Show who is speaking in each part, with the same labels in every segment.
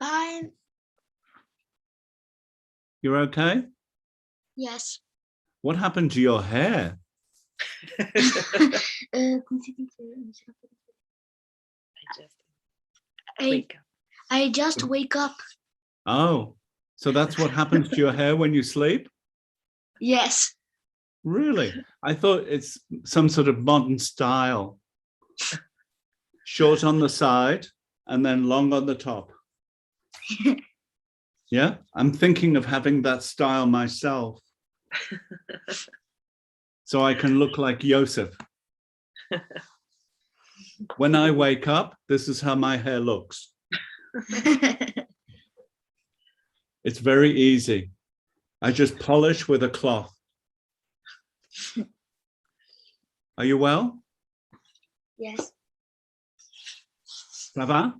Speaker 1: Fine.
Speaker 2: You're okay?
Speaker 1: Yes.
Speaker 2: What happened to your hair?
Speaker 1: I just wake up.
Speaker 2: Oh, so that's what happens to your hair when you sleep?
Speaker 1: Yes.
Speaker 2: Really? I thought it's some sort of modern style. Short on the side and then long on the top. Yeah, I'm thinking of having that style myself. So I can look like Joseph. When I wake up, this is how my hair looks. It's very easy. I just polish with a cloth. Are you well?
Speaker 1: Yes.
Speaker 2: Ça va?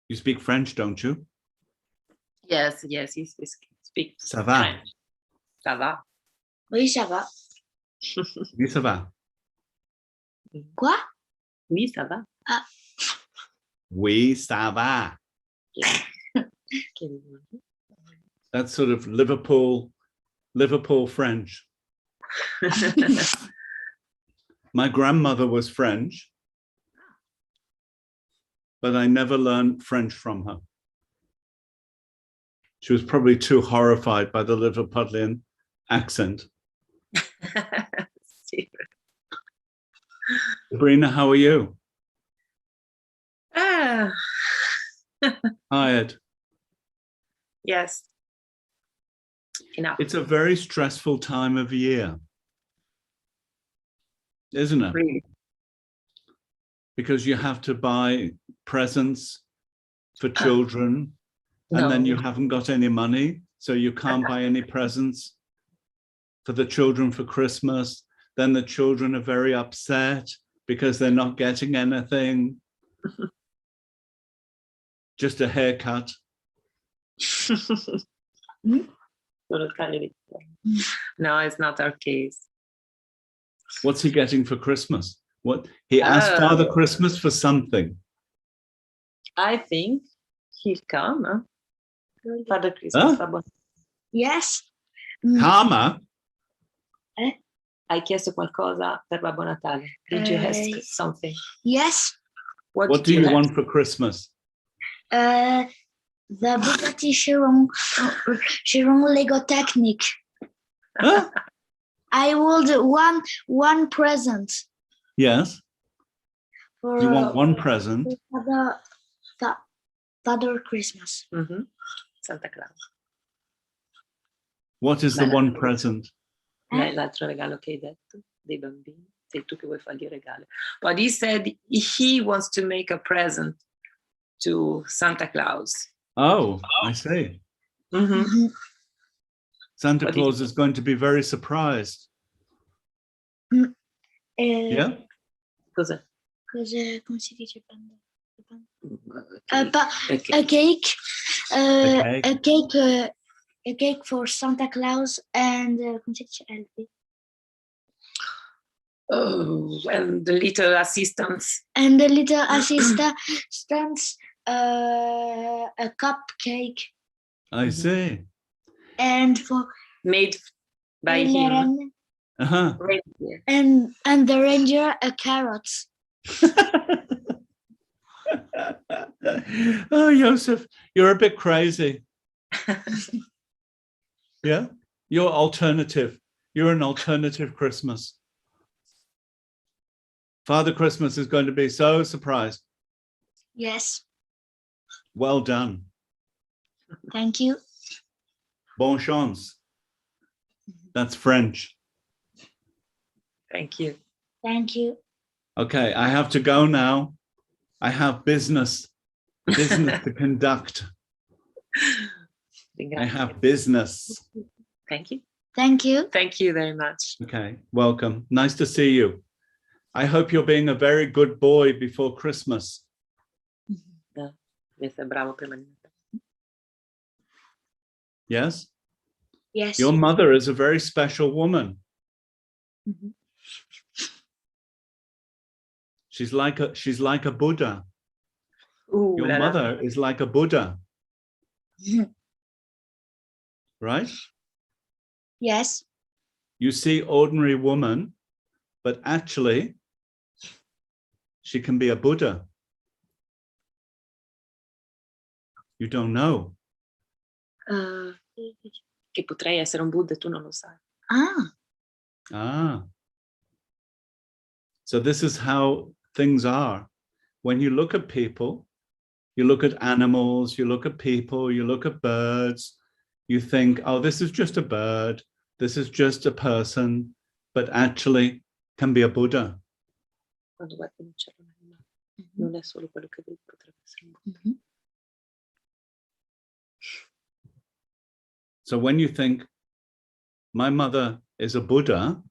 Speaker 2: You speak French, don't you?
Speaker 3: Yes, he speaks
Speaker 2: Ça va?
Speaker 3: French. Ça va.
Speaker 1: Oui, ça va.
Speaker 2: Oui, ça va.
Speaker 1: Quoi?
Speaker 3: Oui, ça va.
Speaker 1: Ah.
Speaker 2: Oui, ça va. That's sort of Liverpool French. My grandmother was French, but I never learned French from her. She was probably too horrified by the Liverpudlian accent. Sabrina, how are you? Tired.
Speaker 3: Yes. Enough.
Speaker 2: It's a very stressful time of year, isn't it?
Speaker 3: Really?
Speaker 2: Because you have to buy presents for children, and then you haven't got any money, so you can't buy any presents for the children for Christmas. Then the children are very upset because they're not getting anything. Just a haircut.
Speaker 3: No, it's not our case.
Speaker 2: What's he getting for Christmas? What he asked Father Christmas for something.
Speaker 3: I think he'll come, huh? Father Christmas.
Speaker 2: Huh?
Speaker 1: Yes.
Speaker 2: Karma?
Speaker 3: Hai chiesto qualcosa per Babbo Natale? Did you ask something?
Speaker 1: Yes.
Speaker 2: What do you want for Christmas?
Speaker 1: The Bugatti Chiron Lego Technique.
Speaker 2: Huh?
Speaker 1: I would one present.
Speaker 2: Yes.
Speaker 1: For,
Speaker 2: you want one present?
Speaker 1: Father Christmas.
Speaker 3: Mm-hmm. Santa Claus.
Speaker 2: What is the one present?
Speaker 3: L'altro regalo che hai detto dei bambini. Sei tu che vuoi fargli regali. But he said he wants to make a present to Santa Claus.
Speaker 2: Oh, I see.
Speaker 3: Mm-hmm.
Speaker 2: Santa Claus is going to be very surprised. Yeah?
Speaker 1: Cos'è? Come si dice? A cake for Santa Claus and come si dice? Elfi.
Speaker 3: Oh, and the little assistants.
Speaker 1: And the little assistants, a cupcake.
Speaker 2: I see.
Speaker 1: And for
Speaker 3: made by him.
Speaker 2: Uh-huh.
Speaker 1: And the reindeer a carrots.
Speaker 2: Oh, Joseph, you're a bit crazy. Yeah? You're alternative. You're an alternative Christmas. Father Christmas is going to be so surprised.
Speaker 1: Yes.
Speaker 2: Well done.
Speaker 1: Thank you.
Speaker 2: Bonne chance. That's French.
Speaker 3: Thank you.
Speaker 1: Thank you.
Speaker 2: Okay, I have to go now. I have business to conduct. I have business.
Speaker 3: Thank you.
Speaker 1: Thank you.
Speaker 3: Thank you very much.
Speaker 2: Okay, welcome. Nice to see you. I hope you're being a very good boy before Christmas. Yes?
Speaker 1: Yes.
Speaker 2: Your mother is a very special woman.
Speaker 1: Mm-hmm.
Speaker 2: She's like a Buddha. Your
Speaker 3: La la.
Speaker 2: mother is like a Buddha, right?
Speaker 1: Yes.
Speaker 2: You see ordinary woman, but actually she can be a Buddha. You don't know.
Speaker 3: Che potrei essere un Buddha e tu non lo sai.
Speaker 2: So this is how things are. When you look at people, you look at animals, you look at people, you look at birds, you think, oh, this is just a bird, this is just a person, but actually can be a Buddha.
Speaker 3: Quando guardi un uccello, non è solo quello che vedi, potrebbe essere un Buddha.
Speaker 2: So when you think, my mother is a Buddha,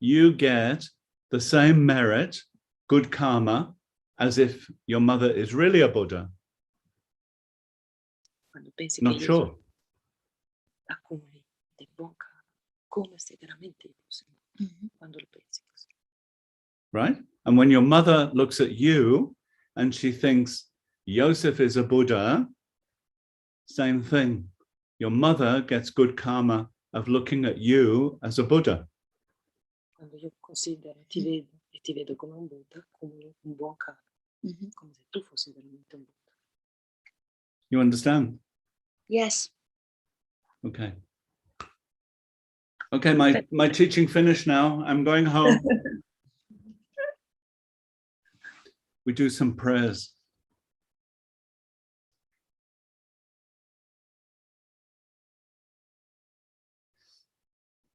Speaker 2: you get the same merit, good karma, as if your mother is really a Buddha.
Speaker 3: Quando pensi
Speaker 2: Not
Speaker 3: che
Speaker 2: sure.
Speaker 3: accumuli del buon karma, come se veramente fossi un Buddha, quando lo pensi così.
Speaker 2: Right? And when your mother looks at you and she thinks Joseph is a Buddha, same thing. Your mother gets good karma of looking at you as a Buddha.
Speaker 3: Quando io considero, ti vedo e ti vedo come un Buddha, come un buon karma, come se tu fossi veramente un Buddha.
Speaker 2: You understand?
Speaker 1: Yes.
Speaker 2: Okay. Okay, my teaching finished now. I'm going home. We do some prayers.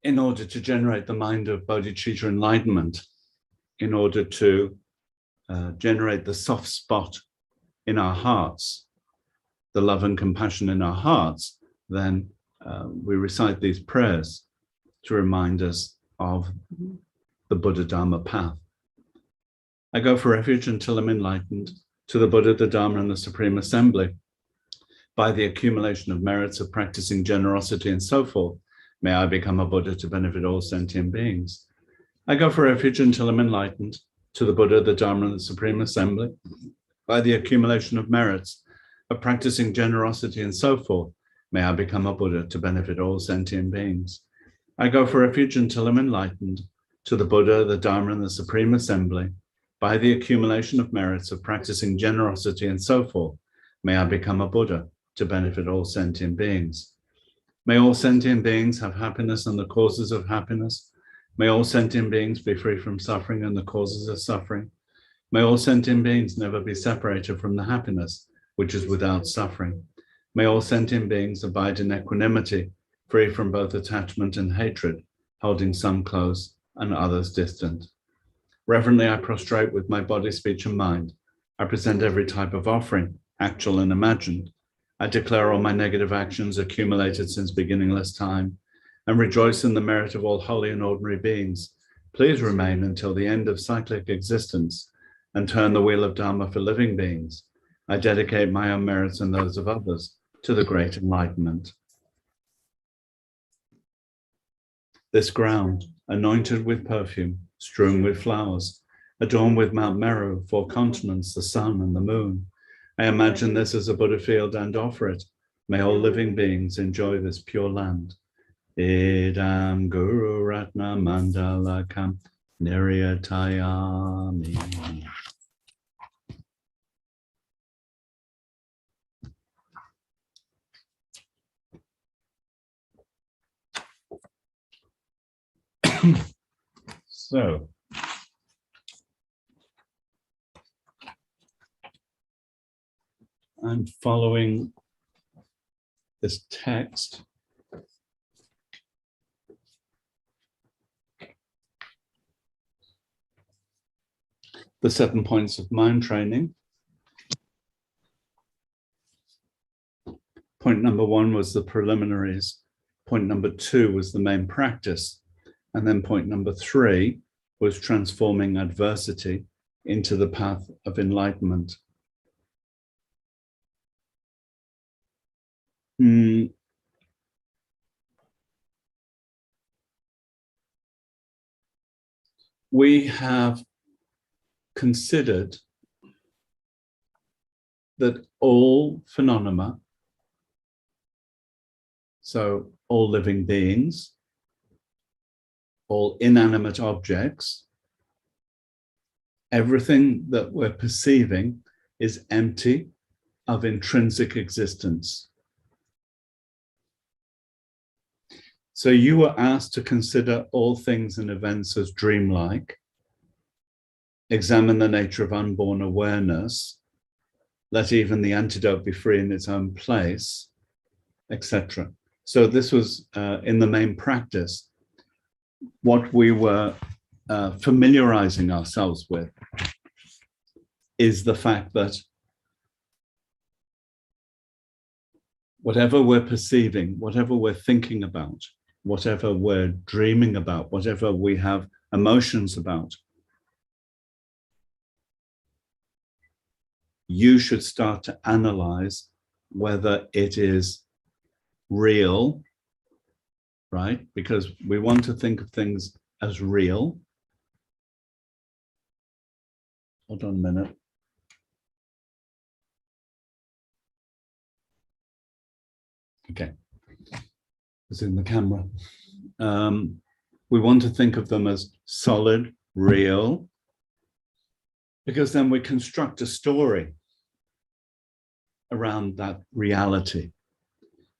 Speaker 2: In order to generate the mind of bodhicitta enlightenment, in order to generate the soft spot in our hearts, the love and compassion in our hearts, then we recite these prayers to remind us of the Buddha Dharma path. I go for refuge until I'm enlightened to the Buddha, the Dharma, and the Supreme Assembly. By the accumulation of merits of practicing generosity and so forth, may I become a Buddha to benefit all sentient beings. I go for refuge until I'm enlightened to the Buddha, the Dharma, and the Supreme Assembly. By the accumulation of merits of practicing generosity and so forth, may I become a Buddha to benefit all sentient beings. I go for refuge until I'm enlightened to the Buddha, the Dharma, and the Supreme Assembly. By the accumulation of merits of practicing generosity and so forth, may I become a Buddha to benefit all sentient beings. May all sentient beings have happiness and the causes of happiness. May all sentient beings be free from suffering and the causes of suffering. May all sentient beings never be separated from the happiness which is without suffering. May all sentient beings abide in equanimity, free from both attachment and hatred, holding some close and others distant. Reverently, I prostrate with my body, speech, and mind. I present every type of offering, actual and imagined. I declare all my negative actions accumulated since beginningless time, and rejoice in the merit of all holy and ordinary beings. Please remain until the end of cyclic existence, and turn the wheel of Dharma for living beings. I dedicate my own merits and those of others to the great enlightenment. This ground, anointed with perfume, strewn with flowers, adorned with Mount Meru, 4 continents, the sun and the moon. I imagine this as a Buddha field and offer it. May all living beings enjoy this pure land. Idam Guru Ratna Mandalakam Niryatayami. So, I'm following this text. The 7 points of mind training. Point number 1 was the preliminaries. Point number 2 was the main practice. And then point number 3 was transforming adversity into the path of enlightenment. We have considered that all phenomena, so all living beings, all inanimate objects, everything that we're perceiving is empty of intrinsic existence. So you were asked to consider all things and events as dreamlike, examine the nature of unborn awareness, let even the antidote be free in its own place, etc. So this was in the main practice, what we were familiarizing ourselves with is the fact that whatever we're perceiving, whatever we're thinking about, whatever we're dreaming about, whatever we have emotions about, you should start to analyze whether it is real, right? Because we want to think of things as real. Hold on a minute. Okay, it's in the camera. We want to think of them as solid, real, because then we construct a story around that reality.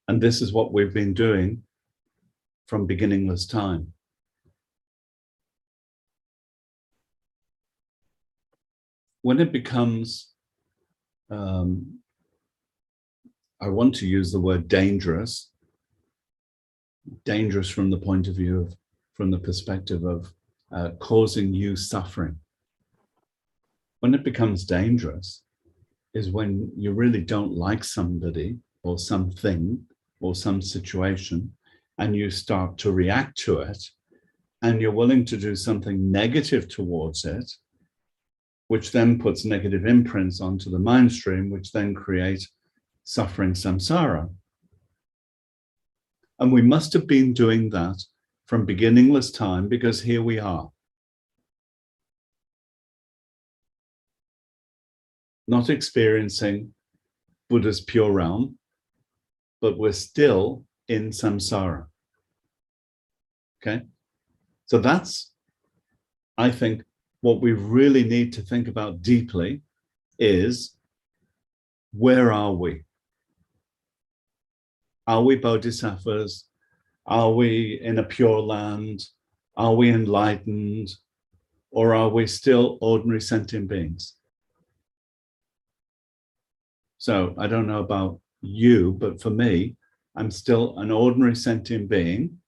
Speaker 2: And this is what we've been doing from beginningless time. When it becomes, I want to use the word dangerous from the point of view of, from the perspective of causing you suffering. When it becomes dangerous is when you really don't like somebody or something or some situation, and you start to react to it, and you're willing to do something negative towards it, which then puts negative imprints onto the mind stream, which then create suffering samsara. And we must have been doing that from beginningless time, because here we are. Not experiencing Buddha's pure realm, but we're still in samsara. Okay? So that's, I think, what we really need to think about deeply is, where are we? Are we bodhisattvas? Are we in a pure land? Are we enlightened? Or are we still ordinary sentient beings? So I don't know about you, but for me, I'm still an ordinary sentient being.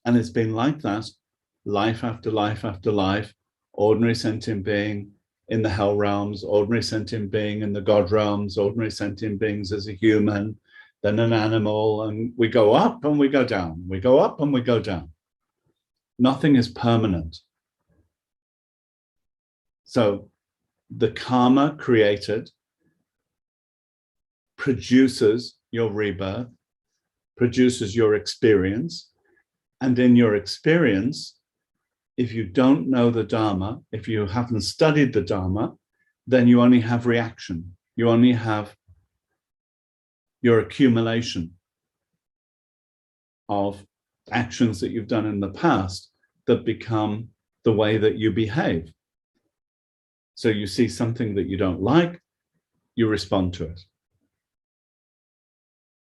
Speaker 2: And it's been like that, life after life after life, ordinary sentient being in the hell realms, ordinary sentient being in the God realms, ordinary sentient beings as a human, then an animal, and we go up and we go down. We go up and we go down. Nothing is permanent. So the karma created produces your rebirth, produces your experience. And in your experience, if you don't know the Dharma, if you haven't studied the Dharma, then you only have reaction. You only have your accumulation of actions that you've done in the past that become the way that you behave. So you see something that you don't like, you respond to it.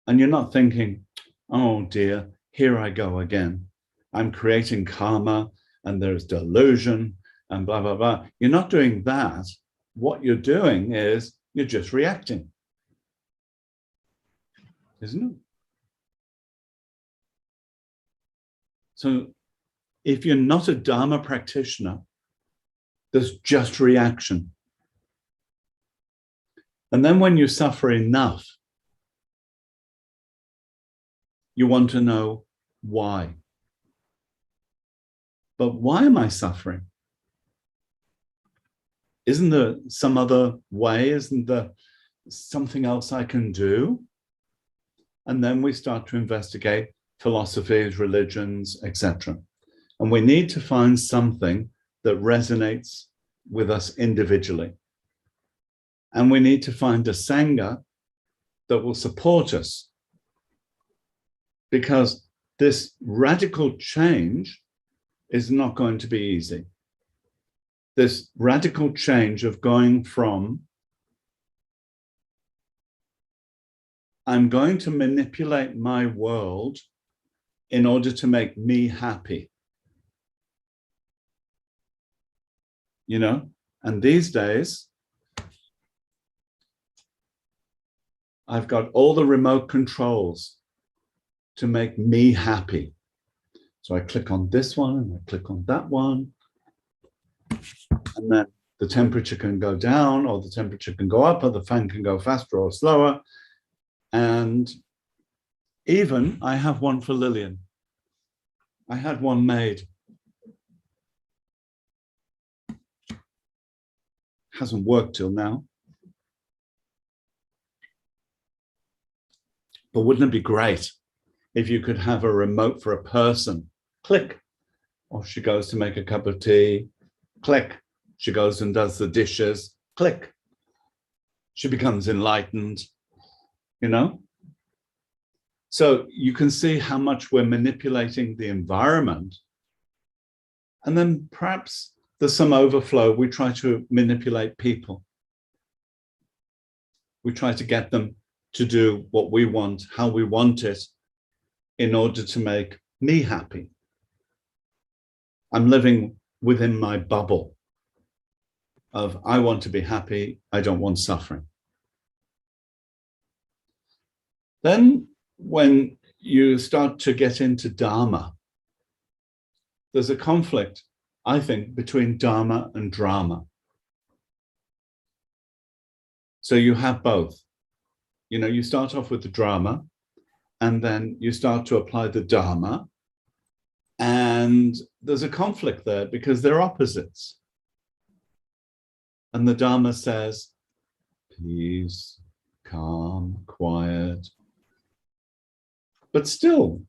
Speaker 2: And you're not thinking, oh dear, here I go again. I'm creating karma and there's delusion and blah, blah, blah. You're not doing that. What you're doing is you're just reacting. Isn't it? So if you're not a Dharma practitioner, there's just reaction. And then when you suffer enough, you want to know why. But why am I suffering? Isn't there some other way? Isn't there something else I can do? And then we start to investigate philosophies, religions, etc. And we need to find something that resonates with us individually. And we need to find a Sangha that will support us. Because this radical change is not going to be easy. This radical change of going from, I'm going to manipulate my world in order to make me happy. You know, and these days, I've got all the remote controls to make me happy. So I click on this one and I click on that one. And then the temperature can go down or the temperature can go up or the fan can go faster or slower. And even I have one for Lillian. I had one made. Hasn't worked till now. But wouldn't it be great if you could have a remote for a person? Click. Or she goes to make a cup of tea. Click. She goes and does the dishes. Click. She becomes enlightened, you know? So you can see how much we're manipulating the environment. And then perhaps there's some overflow. We try to manipulate people. We try to get them to do what we want, how we want it, in order to make me happy. I'm living within my bubble of I want to be happy, I don't want suffering. Then when you start to get into Dharma, there's a conflict, I think, between Dharma and drama. So you have both. You know, you start off with the drama, and then you start to apply the Dharma, and there's a conflict there because they're opposites. And the Dharma says, peace, calm, quiet. But still,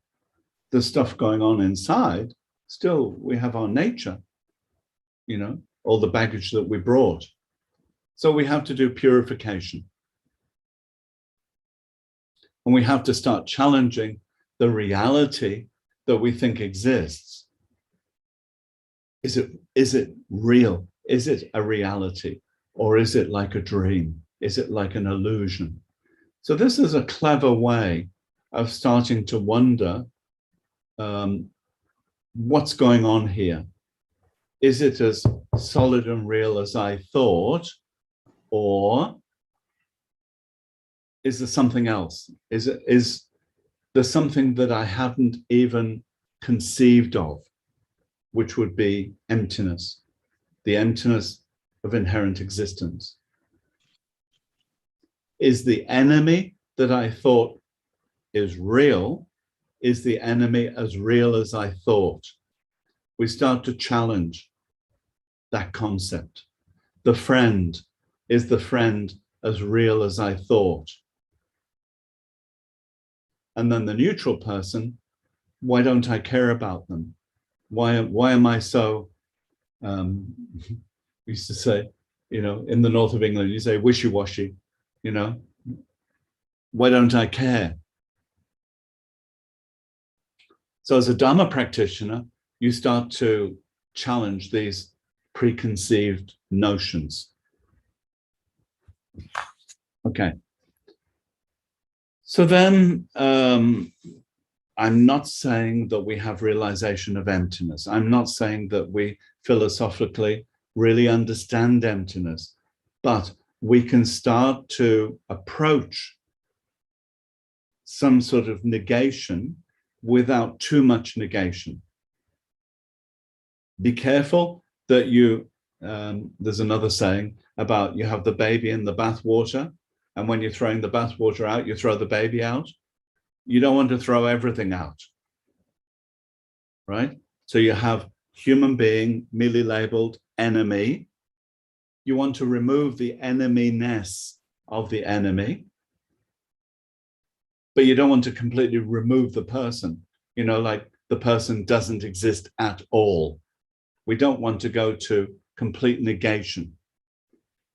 Speaker 2: there's stuff going on inside. Still, we have our nature, you know, all the baggage that we brought. So we have to do purification. And we have to start challenging the reality that we think exists. Is it real? Is it a reality? Or is it like a dream? Is it like an illusion? So this is a clever way of starting to wonder what's going on here. Is it as solid and real as I thought? Or is there something else? Is there something that I haven't even conceived of, which would be emptiness, the emptiness of inherent existence? Is the enemy that I thought is real, is the enemy as real as I thought? We start to challenge that concept. The friend, is the friend as real as I thought? And then the neutral person, why don't I care about them? Why am I so, we used to say, you know, in the north of England, you say wishy-washy, you know, why don't I care? So as a Dharma practitioner, you start to challenge these preconceived notions. Okay. So then I'm not saying that we have realization of emptiness. I'm not saying that we philosophically really understand emptiness, but we can start to approach some sort of negation without too much negation. Be careful that you, there's another saying about you have the baby in the bathwater, and when you're throwing the bathwater out, you throw the baby out. You don't want to throw everything out, right? So you have human being merely labeled enemy. You want to remove the enemy-ness of the enemy, but you don't want to completely remove the person. You know, like the person doesn't exist at all. We don't want to go to complete negation.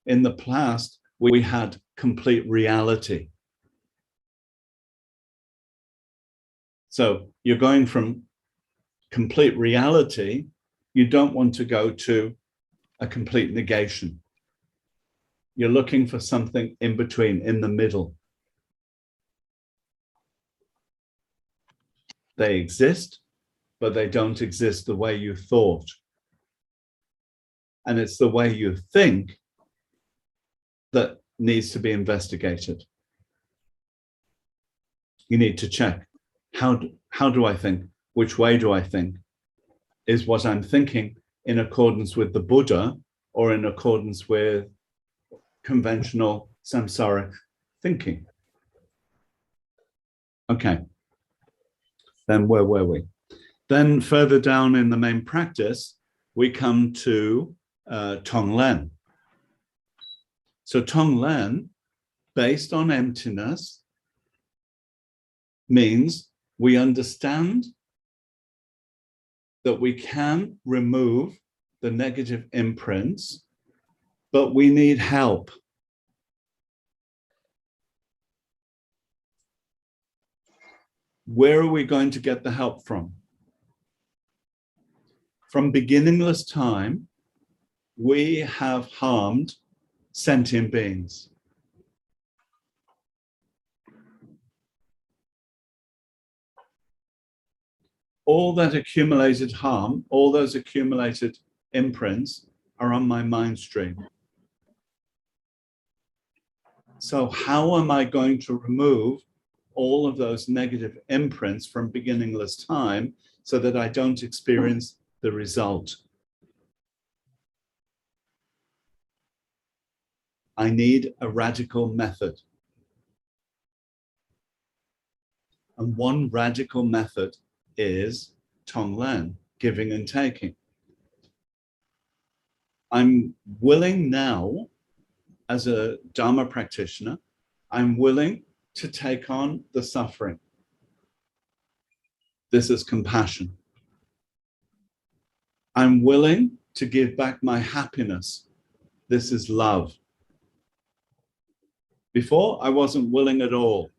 Speaker 2: In the past, we had complete reality. So you're going from complete reality, you don't want to go to a complete negation. You're looking for something in between, in the middle. They exist, but they don't exist the way you thought. And it's the way you think that needs to be investigated. You need to check, how do I think? Which way do I think? Is what I'm thinking in accordance with the Buddha or in accordance with conventional samsaric thinking? Okay, then where were we? Then further down in the main practice, we come to Tonglen. So Tonglen, based on emptiness, means we understand that we can remove the negative imprints, but we need help. Where are we going to get the help from? From beginningless time, we have harmed sentient beings. All that accumulated harm, all those accumulated imprints are on my mind stream. So how am I going to remove all of those negative imprints from beginningless time so that I don't experience the result? I need a radical method. And one radical method is Tonglen, giving and taking. I'm willing now, as a Dharma practitioner, I'm willing to take on the suffering. This is compassion. I'm willing to give back my happiness. This is love. Before, I wasn't willing at all.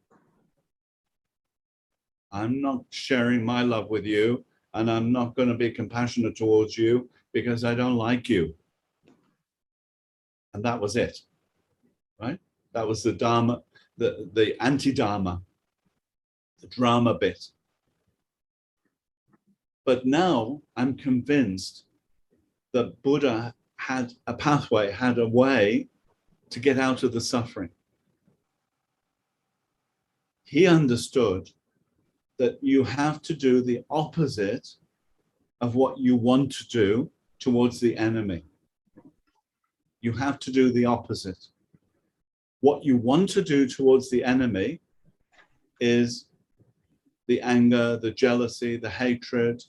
Speaker 2: I'm not sharing my love with you, and I'm not going to be compassionate towards you because I don't like you. And that was it, right? That was the Dharma, the anti-Dharma, the drama bit. But now I'm convinced that Buddha had a pathway, had a way to get out of the suffering. He understood that you have to do the opposite of what you want to do towards the enemy. You have to do the opposite. What you want to do towards the enemy is the anger, the jealousy, the hatred,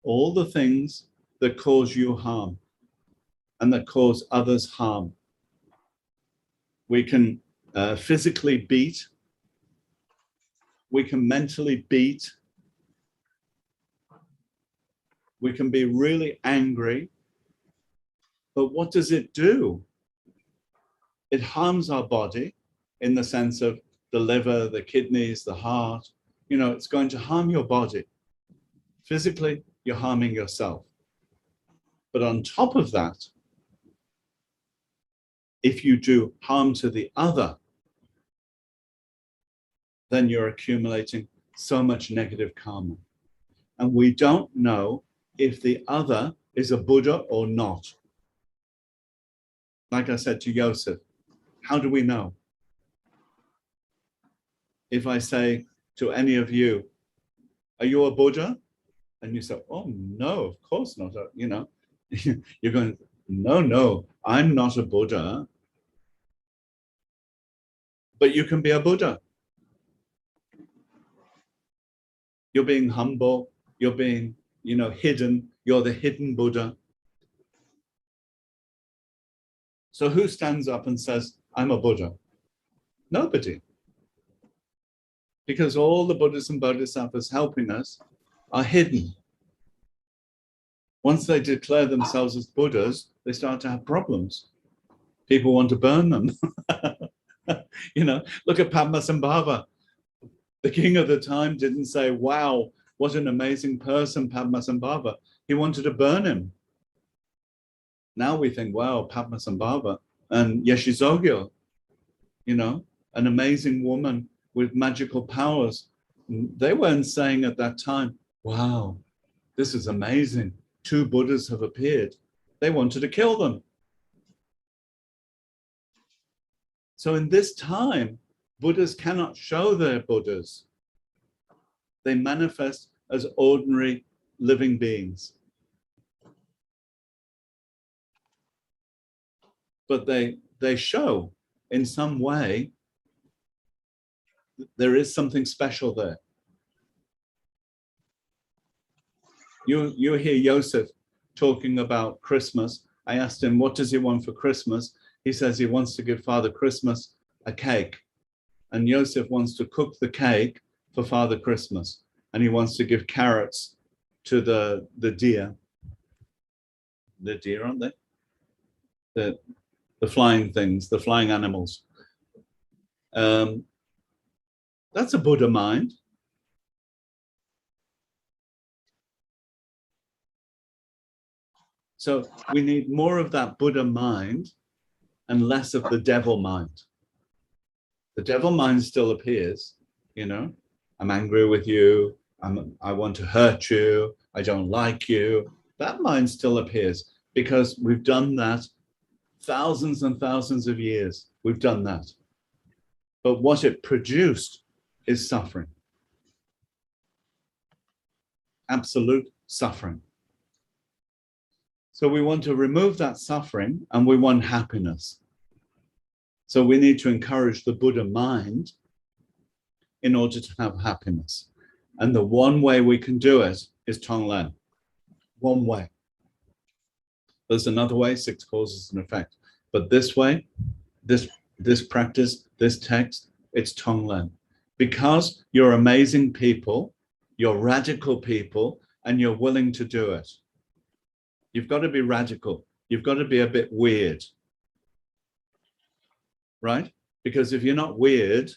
Speaker 2: all the things that cause you harm and that cause others harm. We can physically beat, we can mentally beat, we can be really angry, but what does it do? It harms our body in the sense of the liver, the kidneys, the heart. You know, it's going to harm your body. Physically, you're harming yourself. But on top of that, if you do harm to the other, then you're accumulating so much negative karma. And we don't know if the other is a Buddha or not. Like I said to Joseph, how do we know? If I say to any of you, are you a Buddha? And you say, oh, no, of course not. You know, you're going, no, I'm not a Buddha. But you can be a Buddha. You're being humble. You're being, hidden. You're the hidden Buddha. So who stands up and says, I'm a Buddha? Nobody. Because all the Buddhas and Bodhisattvas helping us are hidden. Once they declare themselves as Buddhas, they start to have problems. People want to burn them. Look at Padmasambhava. The king of the time didn't say, wow, what an amazing person, Padmasambhava. He wanted to burn him. Now we think, wow, Padmasambhava and Yeshizogyo, an amazing woman with magical powers. They weren't saying at that time, wow, this is amazing. 2 Buddhas have appeared. They wanted to kill them. So in this time, Buddhas cannot show they're Buddhas. They manifest as ordinary living beings. But they show in some way there is something special there. You hear Joseph talking about Christmas. I asked him, what does he want for Christmas? He says he wants to give Father Christmas a cake. And Joseph wants to cook the cake for Father Christmas. And he wants to give carrots to the deer. The deer, aren't they? The flying things, the flying animals. That's a Buddha mind. So we need more of that Buddha mind and less of the devil mind. The devil mind still appears, I'm angry with you, I want to hurt you, I don't like you. That mind still appears because we've done that thousands and thousands of years. We've done that. But what it produced is suffering. Absolute suffering. So we want to remove that suffering and we want happiness. So we need to encourage the Buddha mind in order to have happiness. And the one way we can do it is Tonglen. One way. There's another way, 6 causes and effect. But this way, this practice, this text, it's Tonglen. Because you're amazing people, you're radical people, and you're willing to do it. You've got to be radical. You've got to be a bit weird. Right? Because if you're not weird,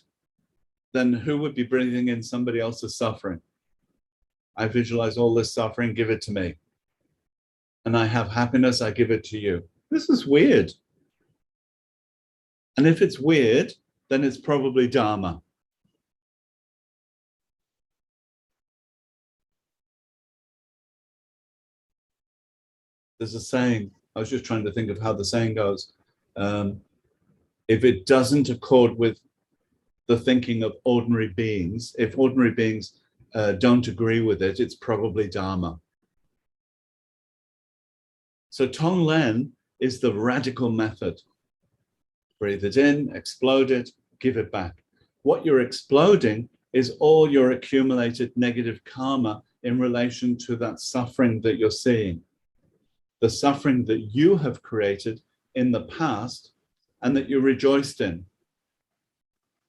Speaker 2: then who would be bringing in somebody else's suffering? I visualize all this suffering, give it to me. And I have happiness, I give it to you. This is weird. And if it's weird, then it's probably Dharma. There's a saying, I was just trying to think of how the saying goes. If it doesn't accord with the thinking of ordinary beings, if ordinary beings don't agree with it, it's probably Dharma. So Tonglen is the radical method. Breathe it in, explode it, give it back. What you're exploding is all your accumulated negative karma in relation to that suffering that you're seeing. The suffering that you have created in the past and that you rejoiced in.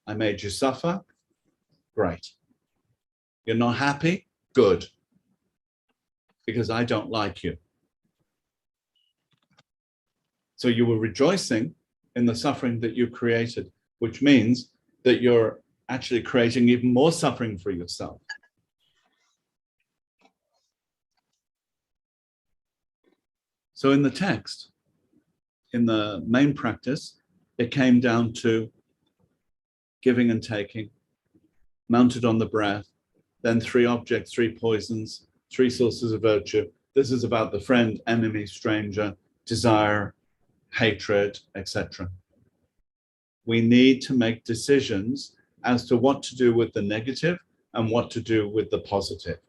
Speaker 2: I made you suffer? Great. You're not happy? Good. Because I don't like you. So you were rejoicing in the suffering that you created, which means that you're actually creating even more suffering for yourself. So in the text, in the main practice, it came down to giving and taking, mounted on the breath, then 3 objects, 3 poisons, 3 sources of virtue. This is about the friend, enemy, stranger, desire, hatred, etc. We need to make decisions as to what to do with the negative and what to do with the positive.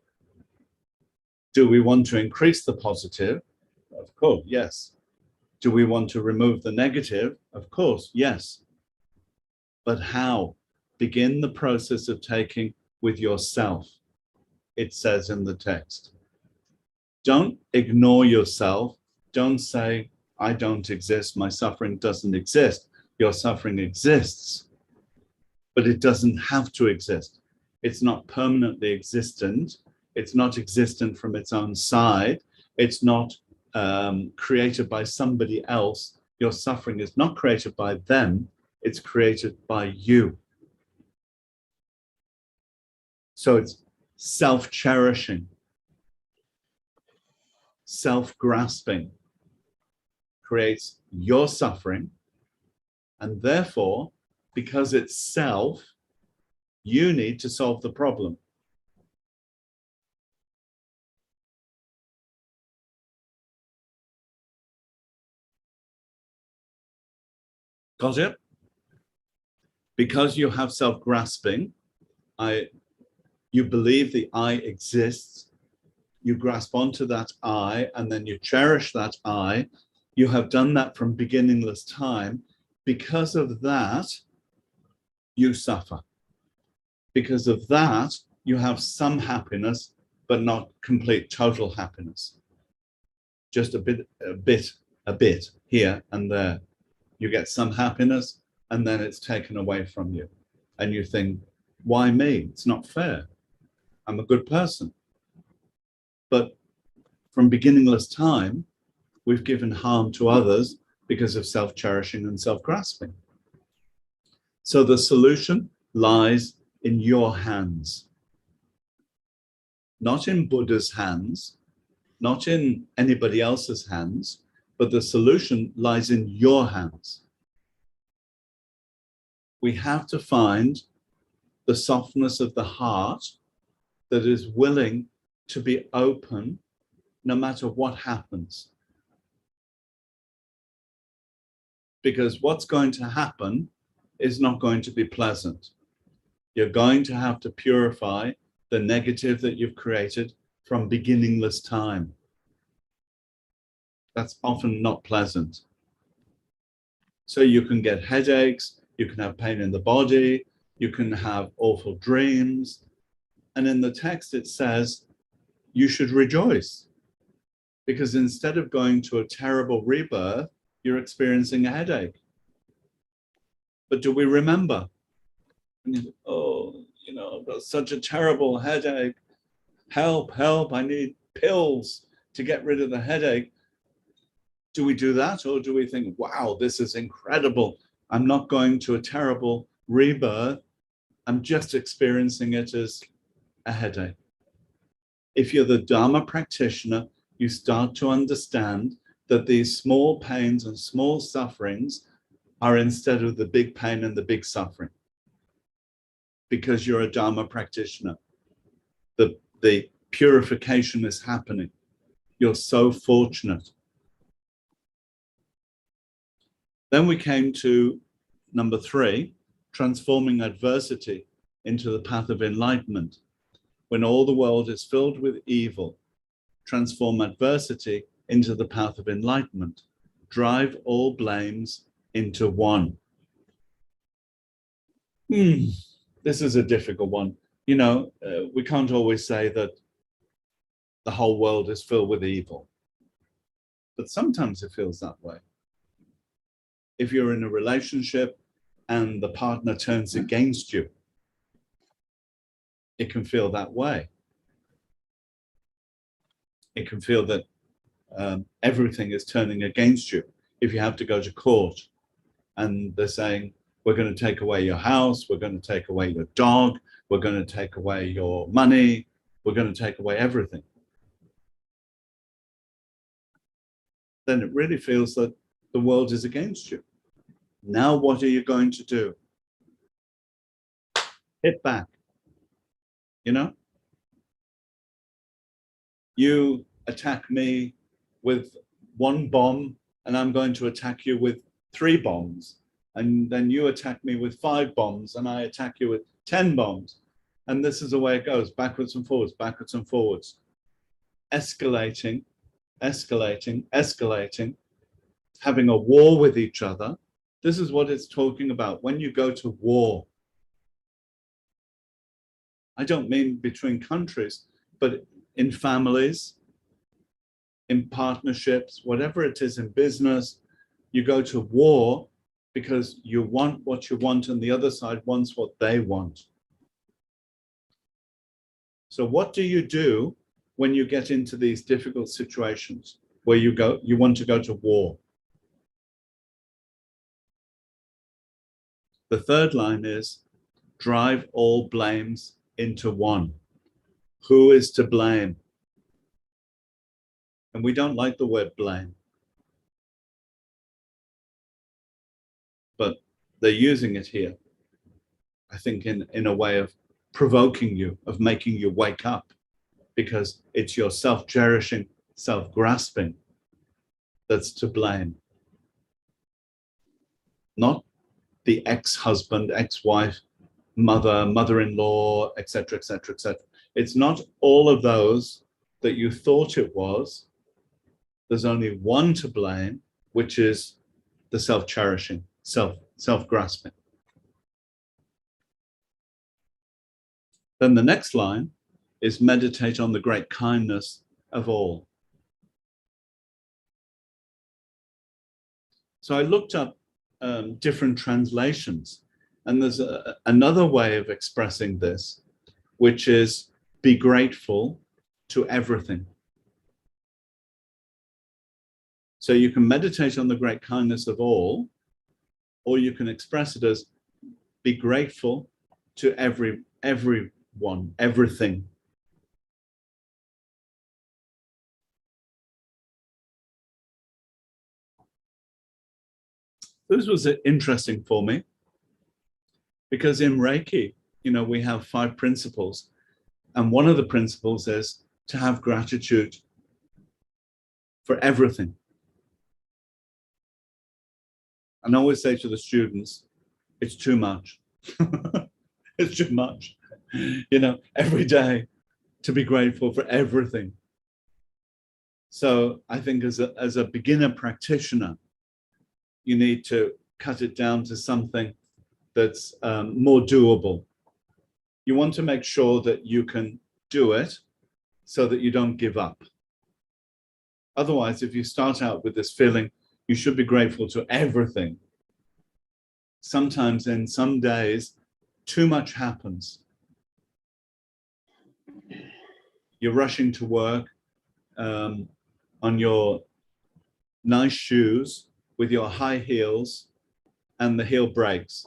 Speaker 2: Do we want to increase the positive? Of course, yes. Do we want to remove the negative? Of course, yes. But how? Begin the process of taking with yourself, it says in the text. Don't ignore yourself. Don't say, I don't exist, my suffering doesn't exist. Your suffering exists, but it doesn't have to exist. It's not permanently existent. It's not existent from its own side. It's not created by somebody else. Your suffering is not created by them. It's created by you. So it's self-cherishing, self-grasping creates your suffering. And therefore, because it's self, you need to solve the problem. Got it? Because you have self-grasping, you believe the I exists, you grasp onto that I, and then you cherish that I. You have done that from beginningless time. Because of that, you suffer. Because of that, you have some happiness, but not complete total happiness. Just a bit here and there. You get some happiness, and then it's taken away from you. And you think, why me? It's not fair. I'm a good person. But from beginningless time, we've given harm to others because of self-cherishing and self-grasping. So the solution lies in your hands, not in Buddha's hands, not in anybody else's hands, but the solution lies in your hands. We have to find the softness of the heart that is willing to be open no matter what happens. Because what's going to happen is not going to be pleasant. You're going to have to purify the negative that you've created from beginningless time. That's often not pleasant. So you can get headaches, you can have pain in the body, you can have awful dreams. And in the text it says, you should rejoice. Because instead of going to a terrible rebirth, you're experiencing a headache. But do we remember? Oh, you know, I've got such a terrible headache. Help, help, I need pills to get rid of the headache. Do we do that? Or do we think, wow, this is incredible. I'm not going to a terrible rebirth. I'm just experiencing it as a headache. If you're the Dharma practitioner, you start to understand that these small pains and small sufferings are instead of the big pain and the big suffering. Because you're a Dharma practitioner. The purification is happening. You're so fortunate. Then we came to number 3, transforming adversity into the path of enlightenment. When all the world is filled with evil, transform adversity into the path of enlightenment. Drive all blames into one. This is a difficult one. You know, we can't always say that the whole world is filled with evil. But sometimes it feels that way. If you're in a relationship and the partner turns against you, it can feel that way. It can feel that everything is turning against you. If you have to go to court and they're saying, we're going to take away your house, we're going to take away your dog, we're going to take away your money, we're going to take away everything. Then it really feels that the world is against you. Now what are you going to do? Hit back. You know? You attack me with 1 bomb and I'm going to attack you with 3 bombs. And then you attack me with 5 bombs and I attack you with 10 bombs. And this is the way it goes, backwards and forwards, backwards and forwards. Escalating, escalating, escalating, having a war with each other. This is what it's talking about. When you go to war, I don't mean between countries, but in families, in partnerships, whatever it is in business, you go to war because you want what you want and the other side wants what they want. So what do you do when you get into these difficult situations where you want to go to war. The third line is drive all blames into one. Who is to blame? And we don't like the word blame, but they're using it here, I think, in a way of provoking you, of making you wake up, because it's your self-cherishing, self-grasping that's to blame. Not the ex-husband, ex-wife, mother, mother-in-law, etc., etc., etc. It's not all of those that you thought it was. There's only one to blame, which is the self-cherishing, self-grasping. Then the next line is meditate on the great kindness of all. So I looked up different translations, and there's another way of expressing this, which is be grateful to everything. So you can meditate on the great kindness of all, or you can express it as be grateful to everyone, everything. This was interesting for me, because in Reiki, we have 5 principles, and one of the principles is to have gratitude for everything. And I always say to the students, it's too much. It's too much, every day to be grateful for everything. So I think as a beginner practitioner, you need to cut it down to something that's more doable. You want to make sure that you can do it so that you don't give up. Otherwise, if you start out with this feeling, you should be grateful to everything, sometimes in some days, too much happens. You're rushing to work on your nice shoes with your high heels, and the heel breaks,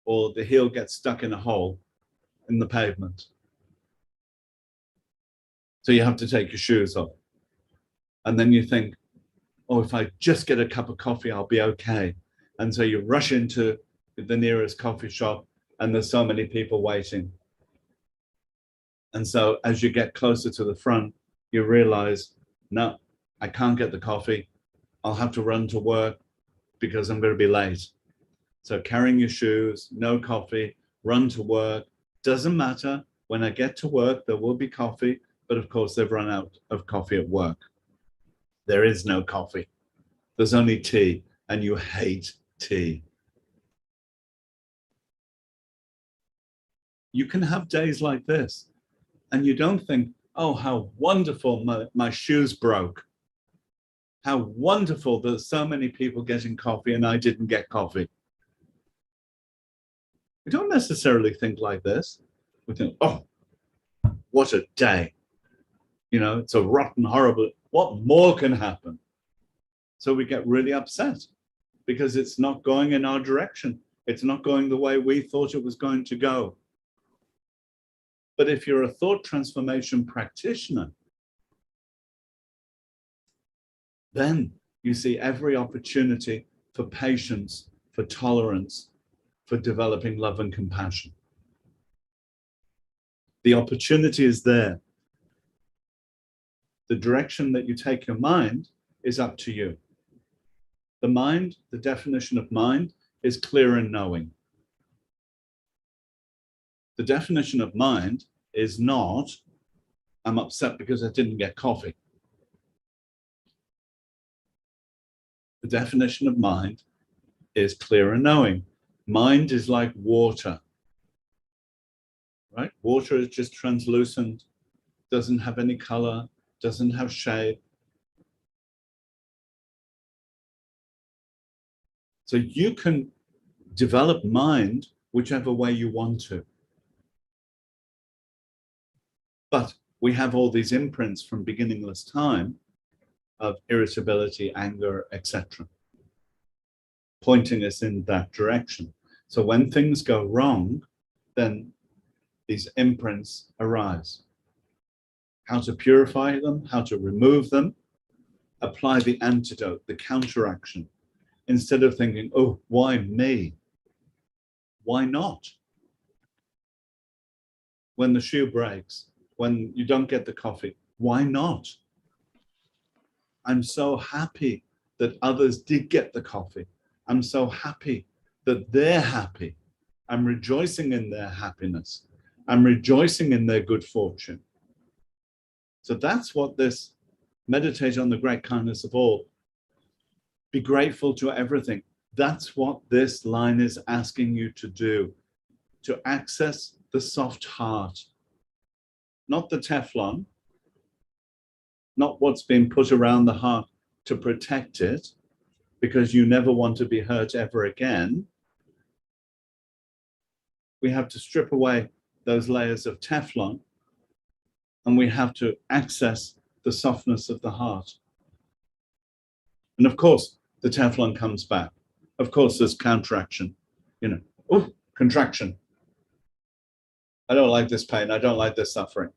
Speaker 2: or the heel gets stuck in a hole in the pavement. So you have to take your shoes off. And then you think, oh, if I just get a cup of coffee, I'll be okay. And so you rush into the nearest coffee shop, and there's so many people waiting. And so as you get closer to the front, you realize, no, I can't get the coffee. I'll have to run to work because I'm going to be late. So carrying your shoes, no coffee, run to work. Doesn't matter. When I get to work, there will be coffee. But of course, they've run out of coffee at work. There is no coffee. There's only tea, and you hate tea. You can have days like this, and you don't think, oh, how wonderful my shoes broke. How wonderful there's so many people getting coffee and I didn't get coffee. We don't necessarily think like this. We think, oh, what a day. It's a rotten, horrible, what more can happen? So we get really upset because it's not going in our direction. It's not going the way we thought it was going to go. But if you're a thought transformation practitioner, then you see every opportunity for patience, for tolerance, for developing love and compassion. The opportunity is there. The direction that you take your mind is up to you. The mind, the definition of mind, is clear and knowing. The definition of mind is not, I'm upset because I didn't get coffee. The definition of mind is clear and knowing. Mind is like water, right? Water is just translucent, doesn't have any color, doesn't have shape. So you can develop mind whichever way you want to. But we have all these imprints from beginningless time of irritability, anger, etc., pointing us in that direction. So when things go wrong, then these imprints arise. How to purify them, how to remove them, apply the antidote, the counteraction. Instead of thinking, oh, why me? Why not? When the shoe breaks, when you don't get the coffee, why not? I'm so happy that others did get the coffee. I'm so happy that they're happy. I'm rejoicing in their happiness. I'm rejoicing in their good fortune. So that's what this meditate on the great kindness of all. Be grateful to everything. That's what this line is asking you to do, to access the soft heart, not the Teflon, not what's been put around the heart to protect it, because you never want to be hurt ever again. We have to strip away those layers of Teflon, and we have to access the softness of the heart. And of course, the Teflon comes back. Of course, there's counteraction, oh, contraction. I don't like this pain. I don't like this suffering.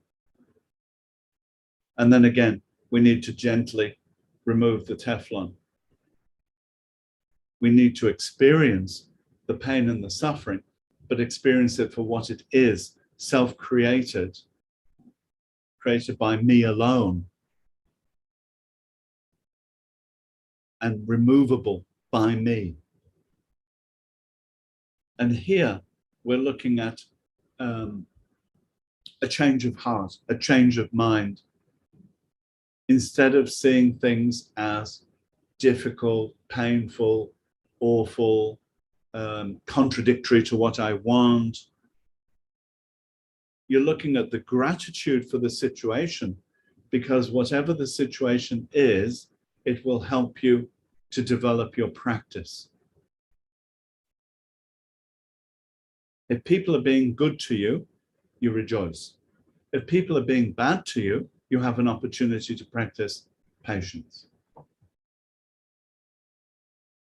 Speaker 2: And then again, we need to gently remove the Teflon. We need to experience the pain and the suffering, but experience it for what it is, self-created, created by me alone, and removable by me. And here we're looking at a change of heart, a change of mind. Instead of seeing things as difficult, painful, awful, contradictory to what I want, you're looking at the gratitude for the situation, because whatever the situation is, it will help you to develop your practice. If people are being good to you, you rejoice. If people are being bad to you, you have an opportunity to practice patience.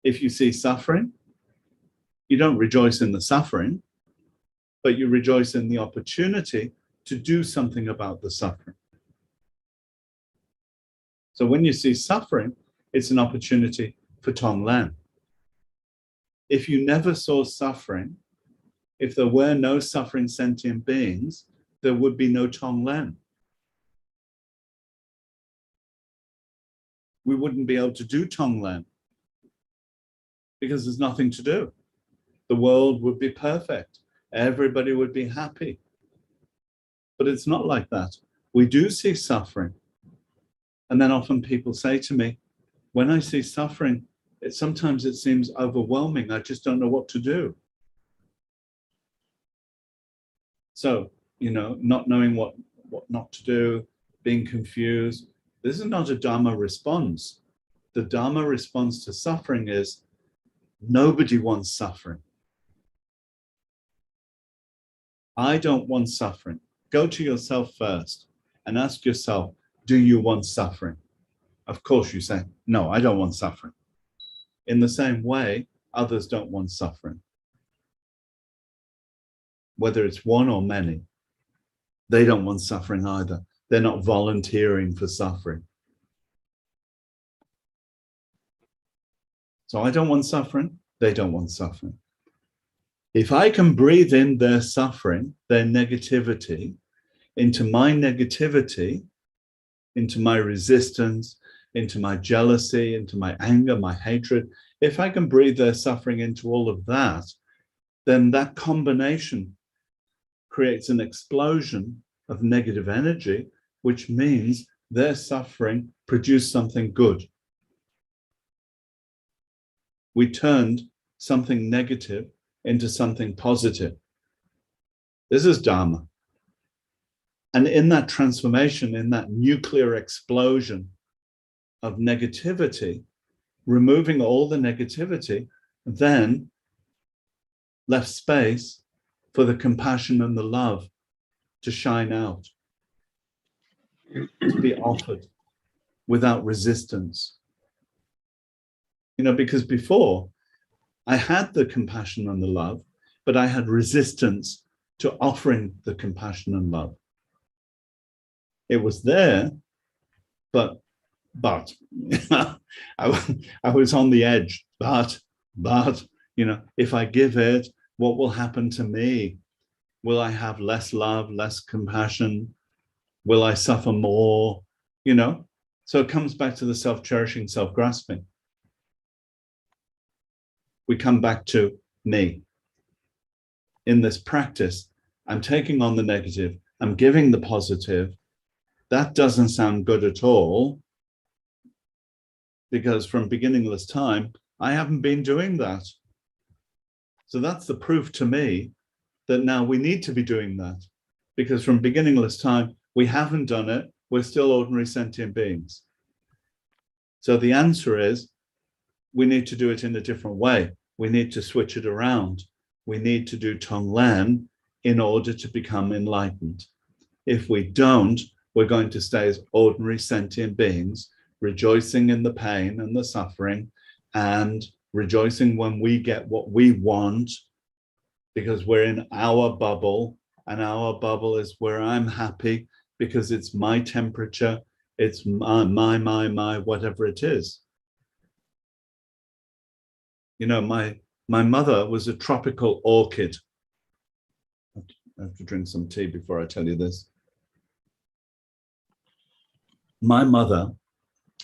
Speaker 2: If you see suffering, you don't rejoice in the suffering, but you rejoice in the opportunity to do something about the suffering. So when you see suffering, it's an opportunity for Tonglen. If you never saw suffering, if there were no suffering sentient beings, there would be no Tonglen. We wouldn't be able to do Tonglen because there's nothing to do. The world would be perfect. Everybody would be happy. But it's not like that. We do see suffering. And then often people say to me, when I see suffering, sometimes it seems overwhelming. I just don't know what to do. So, not knowing what not to do, being confused. This is not a Dharma response. The Dharma response to suffering is nobody wants suffering. I don't want suffering. Go to yourself first and ask yourself, do you want suffering? Of course you say, no, I don't want suffering. In the same way, others don't want suffering. Whether it's one or many, they don't want suffering either. They're not volunteering for suffering. So I don't want suffering, they don't want suffering. If I can breathe in their suffering, their negativity, into my negativity, into my resistance, into my jealousy, into my anger, my hatred, if I can breathe their suffering into all of that, then that combination creates an explosion of negative energy, which means their suffering produced something good. We turned something negative into something positive. This is Dharma. And in that transformation, in that nuclear explosion of negativity, removing all the negativity, then left space for the compassion and the love to shine out. to be offered without resistance. Because before I had the compassion and the love, but I had resistance to offering the compassion and love. It was there, but I was on the edge. But if I give it, what will happen to me? Will I have less love, less compassion? Will I suffer more? So it comes back to the self-cherishing, self-grasping. We come back to me. In this practice, I'm taking on the negative, I'm giving the positive. That doesn't sound good at all, because from beginningless time, I haven't been doing that. So that's the proof to me that now we need to be doing that, because from beginningless time, we haven't done it. We're still ordinary sentient beings. So the answer is, we need to do it in a different way. We need to switch it around. We need to do Tonglen in order to become enlightened. If we don't, we're going to stay as ordinary sentient beings, rejoicing in the pain and the suffering, and rejoicing when we get what we want, because we're in our bubble, and our bubble is where I'm happy because it's my temperature, it's my, whatever it is. My mother was a tropical orchid. I have to drink some tea before I tell you this. My mother,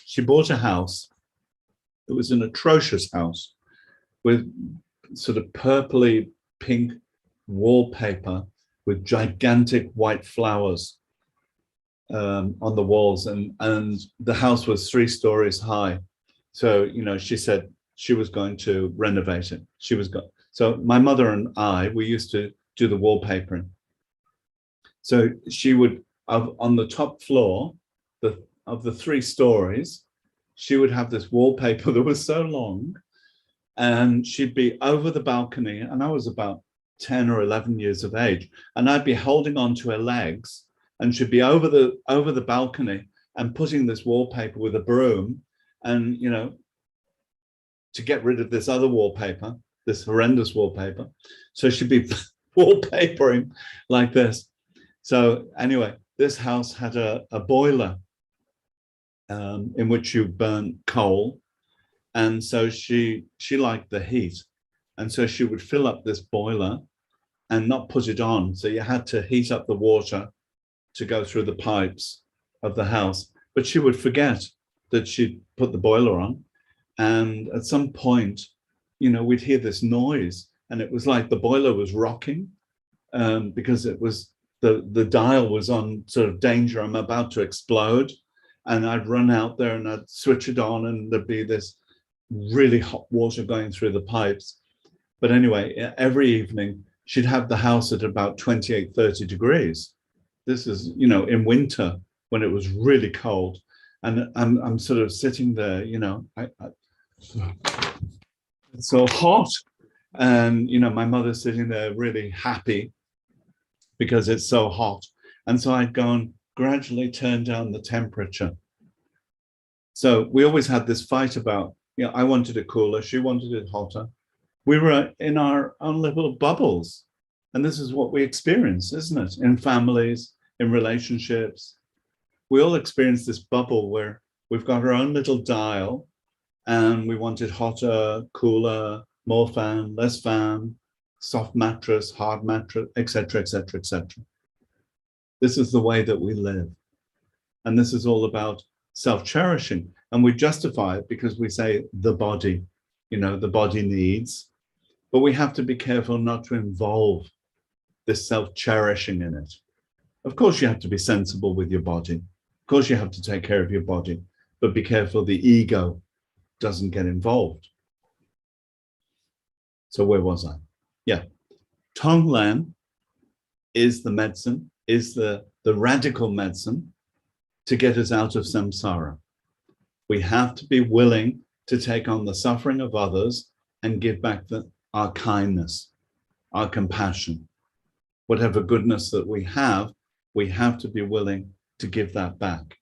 Speaker 2: she bought a house. It was an atrocious house with sort of purpley pink wallpaper with gigantic white flowers on the walls, and the house was 3 stories high. So she said she was going to renovate it. So my mother and I, we used to do the wallpapering. So she would, on the top floor of the 3 stories, she would have this wallpaper that was so long, and she'd be over the balcony, and I was about 10 or 11 years of age, and I'd be holding on to her legs, and she'd be over the balcony and putting this wallpaper with a broom, and to get rid of this other wallpaper, this horrendous wallpaper. So she'd be wallpapering like this. So anyway, this house had a boiler in which you burn coal. And so she liked the heat. And so she would fill up this boiler and not put it on. So you had to heat up the water to go through the pipes of the house. But she would forget that she'd put the boiler on. And at some point, we'd hear this noise, and it was like the boiler was rocking because it was the dial was on sort of danger, I'm about to explode. And I'd run out there and I'd switch it on, and there'd be this really hot water going through the pipes. But anyway, every evening she'd have the house at about 28, 30 degrees. This is, in winter when it was really cold. And I'm sort of sitting there, it's so hot. And, my mother's sitting there really happy because it's so hot. And so I'd go and gradually turn down the temperature. So we always had this fight about, I wanted it cooler, she wanted it hotter. We were in our own little bubbles. And this is what we experience, isn't it? In families, in relationships. We all experience this bubble where we've got our own little dial, and we want it hotter, cooler, more fan, less fan, soft mattress, hard mattress, etc., etc., etc. This is the way that we live. And this is all about self-cherishing. And we justify it because we say the body, the body needs. But we have to be careful not to involve this self-cherishing in it. Of course, you have to be sensible with your body. Of course, you have to take care of your body. But be careful the ego doesn't get involved. So where was I? Yeah. Tonglen is the medicine, is the radical medicine to get us out of samsara. We have to be willing to take on the suffering of others and give back our kindness, our compassion. Whatever goodness that we have to be willing to give that back.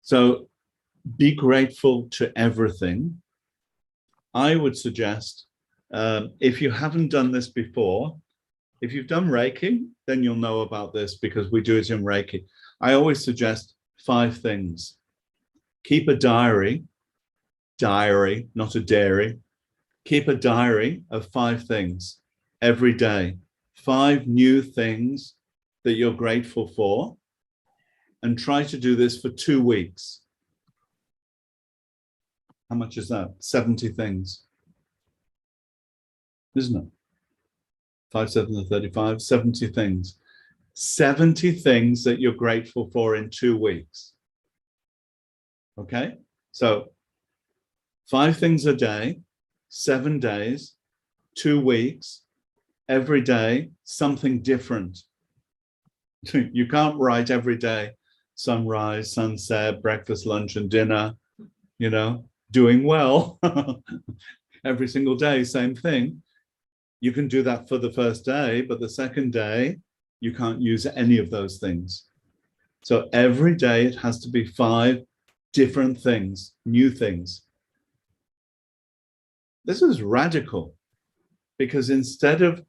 Speaker 2: So be grateful to everything. I would suggest, if you haven't done this before, if you've done Reiki, then you'll know about this because we do it in Reiki. I always suggest 5 things. Keep a diary, not a dairy. Keep a diary of 5 things every day. 5 new things that you're grateful for, and try to do this for 2 weeks. How much is that? 70 things, isn't it? 5, 7, 35, 70 things. 70 things that you're grateful for in 2 weeks. Okay? So 5 things a day, 7 days, 2 weeks, every day, something different. You can't write every day, sunrise, sunset, breakfast, lunch, and dinner, you know, doing well. Every single day, same thing. You can do that for the first day, but the second day, you can't use any of those things. So every day it has to be 5 different things, new things. This is radical, because instead of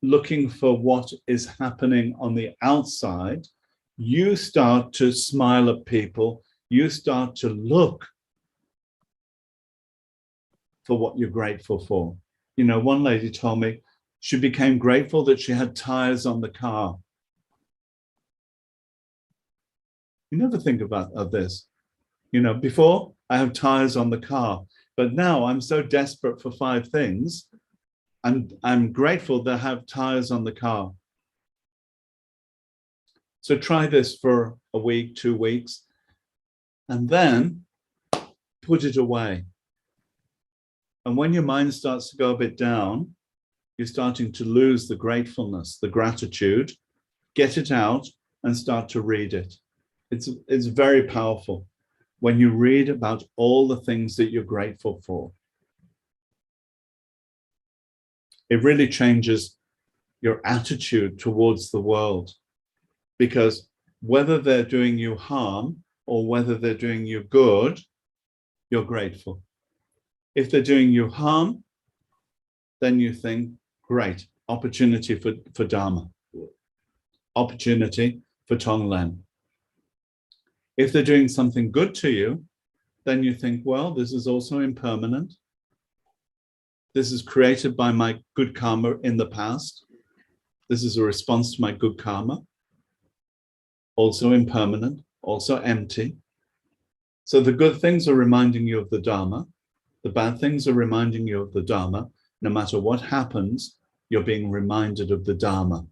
Speaker 2: looking for what is happening on the outside, you start to smile at people, you start to look for what you're grateful for. You know, one lady told me she became grateful that she had tires on the car. You never think about this. You know, before I have tires on the car, but now I'm so desperate for 5 things, and I'm grateful that I have tires on the car. So try this for a week, 2 weeks, and then put it away. And when your mind starts to go a bit down, you're starting to lose the gratefulness, the gratitude. Get it out and start to read it. It's very powerful when you read about all the things that you're grateful for. It really changes your attitude towards the world, because whether they're doing you harm or whether they're doing you good, you're grateful. If they're doing you harm, then you think, great, opportunity for Dharma, opportunity for Tonglen. If they're doing something good to you, then you think, well, this is also impermanent. This is created by my good karma in the past. This is a response to my good karma. Also impermanent, also empty. So the good things are reminding you of the Dharma. The bad things are reminding you of the Dharma. No matter what happens, you're being reminded of the Dharma.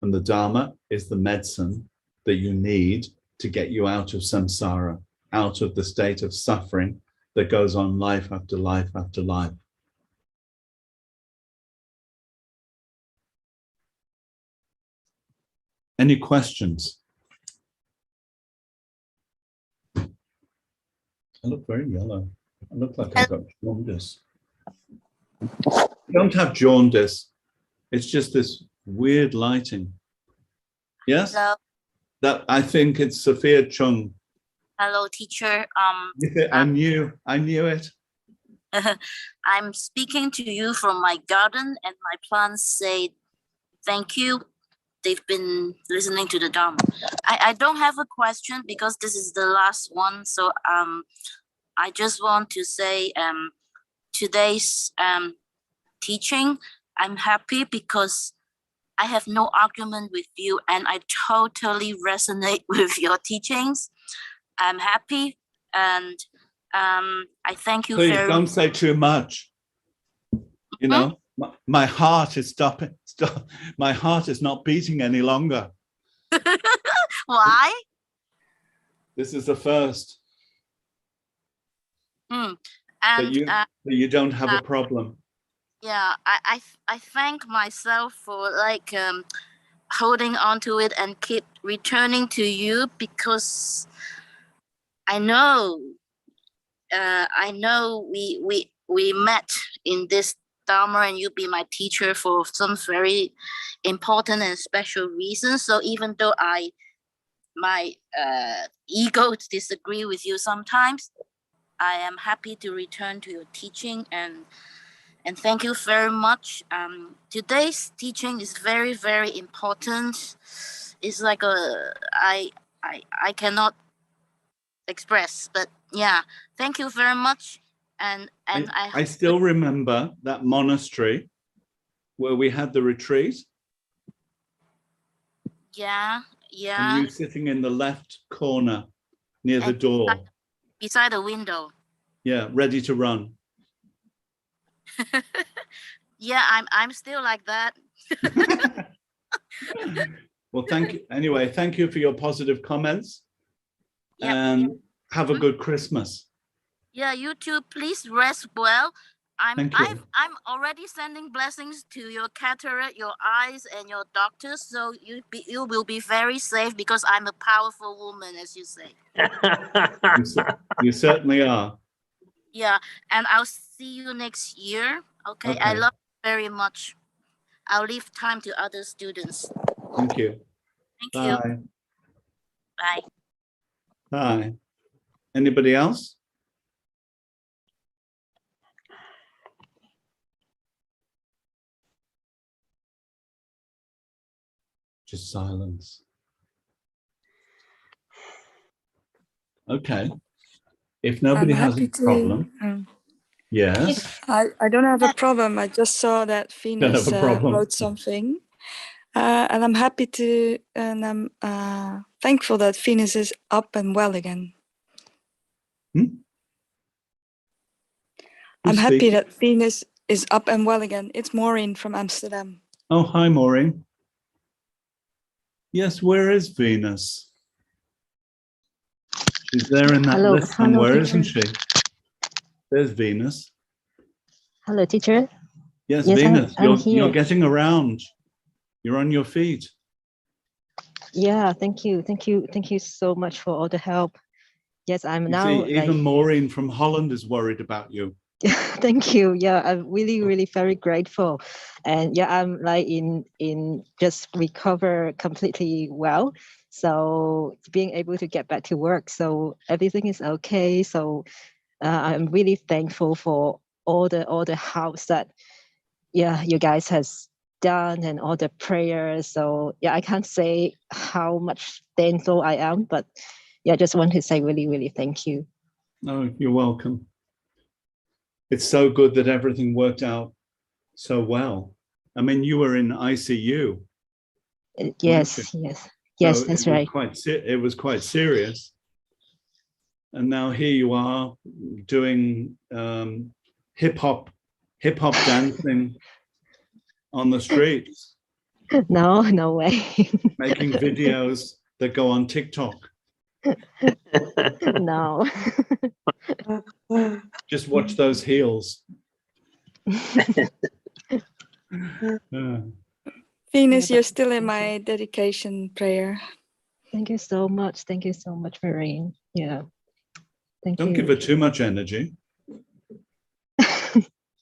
Speaker 2: And the Dharma is the medicine that you need to get you out of samsara, out of the state of suffering that goes on life after life after life. Any questions? I look very yellow. I look like I've got jaundice. I don't have jaundice. It's just this weird lighting. Yes?
Speaker 4: Hello.
Speaker 2: That I think it's Sophia Chung.
Speaker 4: Hello, teacher.
Speaker 2: I knew it.
Speaker 4: I'm speaking to you from my garden, and my plants say thank you. They've been listening to the Dharma. I don't have a question because this is the last one. So I just want to say today's teaching, I'm happy because I have no argument with you, and I totally resonate with your teachings. I'm happy, and I thank you.
Speaker 2: Please don't say too much. You know, my heart is stopping. My heart is not beating any longer.
Speaker 4: Why?
Speaker 2: This is the first.
Speaker 4: And
Speaker 2: that you don't have a problem.
Speaker 4: Yeah, I thank myself for like holding on to it and keep returning to you, because I know we met in this Dharma and you be my teacher for some very important and special reasons. So even though my ego disagree with you sometimes, I am happy to return to your teaching and thank you very much. Today's teaching is very, very important. It's like I cannot express, but yeah, thank you very much. And
Speaker 2: I still remember that monastery where we had the retreat.
Speaker 4: Yeah.
Speaker 2: And you sitting in the left corner near the door.
Speaker 4: Beside the window.
Speaker 2: Yeah, ready to run.
Speaker 4: Yeah, I'm still like that.
Speaker 2: Well, thank you. Anyway, thank you for your positive comments.
Speaker 4: Yep,
Speaker 2: and have a good Christmas.
Speaker 4: Yeah, you too. Please rest well. I'm already sending blessings to your cataract, your eyes, and your doctors. So you will be very safe because I'm a powerful woman, as you say.
Speaker 2: You certainly are.
Speaker 4: Yeah, and I'll see you next year. Okay. I love you very much. I'll leave time to other students.
Speaker 2: Thank you.
Speaker 4: Thank you. Bye.
Speaker 2: Hi. Anybody else? Just silence. Okay. If nobody has a problem. Yes.
Speaker 5: I don't have a problem. I just saw that Venus wrote something. And I'm happy to, and I'm thankful that Venus is up and well again. I'm happy that Venus is up and well again. It's Maureen from Amsterdam.
Speaker 2: Oh, hi, Maureen. Yes, where is Venus? She's there in that list somewhere, isn't she? There's Venus.
Speaker 6: Hello, teacher.
Speaker 2: Yes, Venus, you're getting around. You're on your feet.
Speaker 6: Yeah, thank you. Thank you so much for all the help. Yes, I'm now.
Speaker 2: See, even Maureen from Holland is worried about you.
Speaker 6: Thank you. Yeah, I'm really very grateful. And yeah, I'm like in just recover completely well. So being able to get back to work. So everything is okay. So I'm really thankful for all the helps that you guys has done and all the prayers. So yeah, I can't say how much thankful I am, but yeah, I just want to say really thank you.
Speaker 2: No, you're welcome. It's so good that everything worked out so well. I mean, you were in ICU.
Speaker 6: Yes,
Speaker 2: so
Speaker 6: that's right.
Speaker 2: It was quite serious. And now here you are doing hip hop dancing on the streets.
Speaker 6: No way.
Speaker 2: Making videos that go on TikTok.
Speaker 6: No.
Speaker 2: Just watch those heels.
Speaker 5: Venus, you're still in my dedication prayer.
Speaker 6: Thank you so much. Thank you so much, Marine. Yeah. Thank you.
Speaker 2: Don't give her too much energy.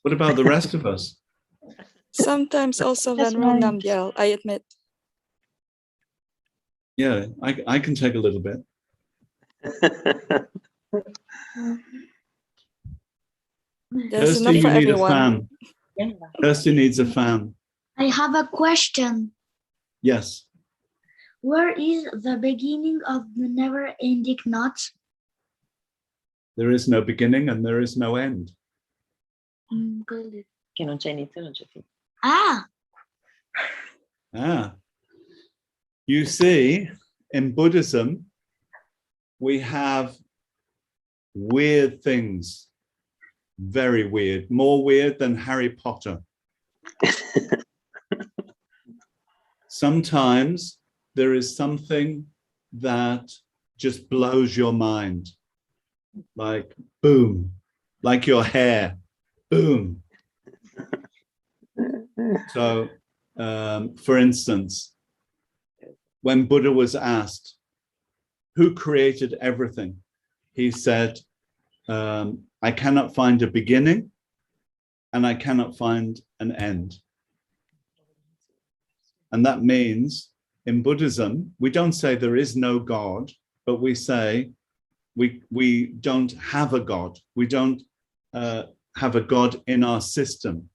Speaker 2: What about the rest of us?
Speaker 5: Sometimes also when Rondam yell, I admit.
Speaker 2: Yeah, I can take a little bit.
Speaker 5: There's enough for everyone.
Speaker 2: Kirsty needs a fan.
Speaker 1: I have a question.
Speaker 2: Yes.
Speaker 1: Where is the beginning of the never-ending knot?
Speaker 2: There is no beginning and there is no end.
Speaker 3: Che non c'è inizio, non c'è fine.
Speaker 2: You see, in Buddhism, we have weird things. Very weird, more weird than Harry Potter. Sometimes there is something that just blows your mind. Like, boom, like your hair, boom. So, for instance, when Buddha was asked, who created everything? He said, I cannot find a beginning and I cannot find an end. And that means in Buddhism, we don't say there is no God, but we say we don't have a God. We don't have a God in our system.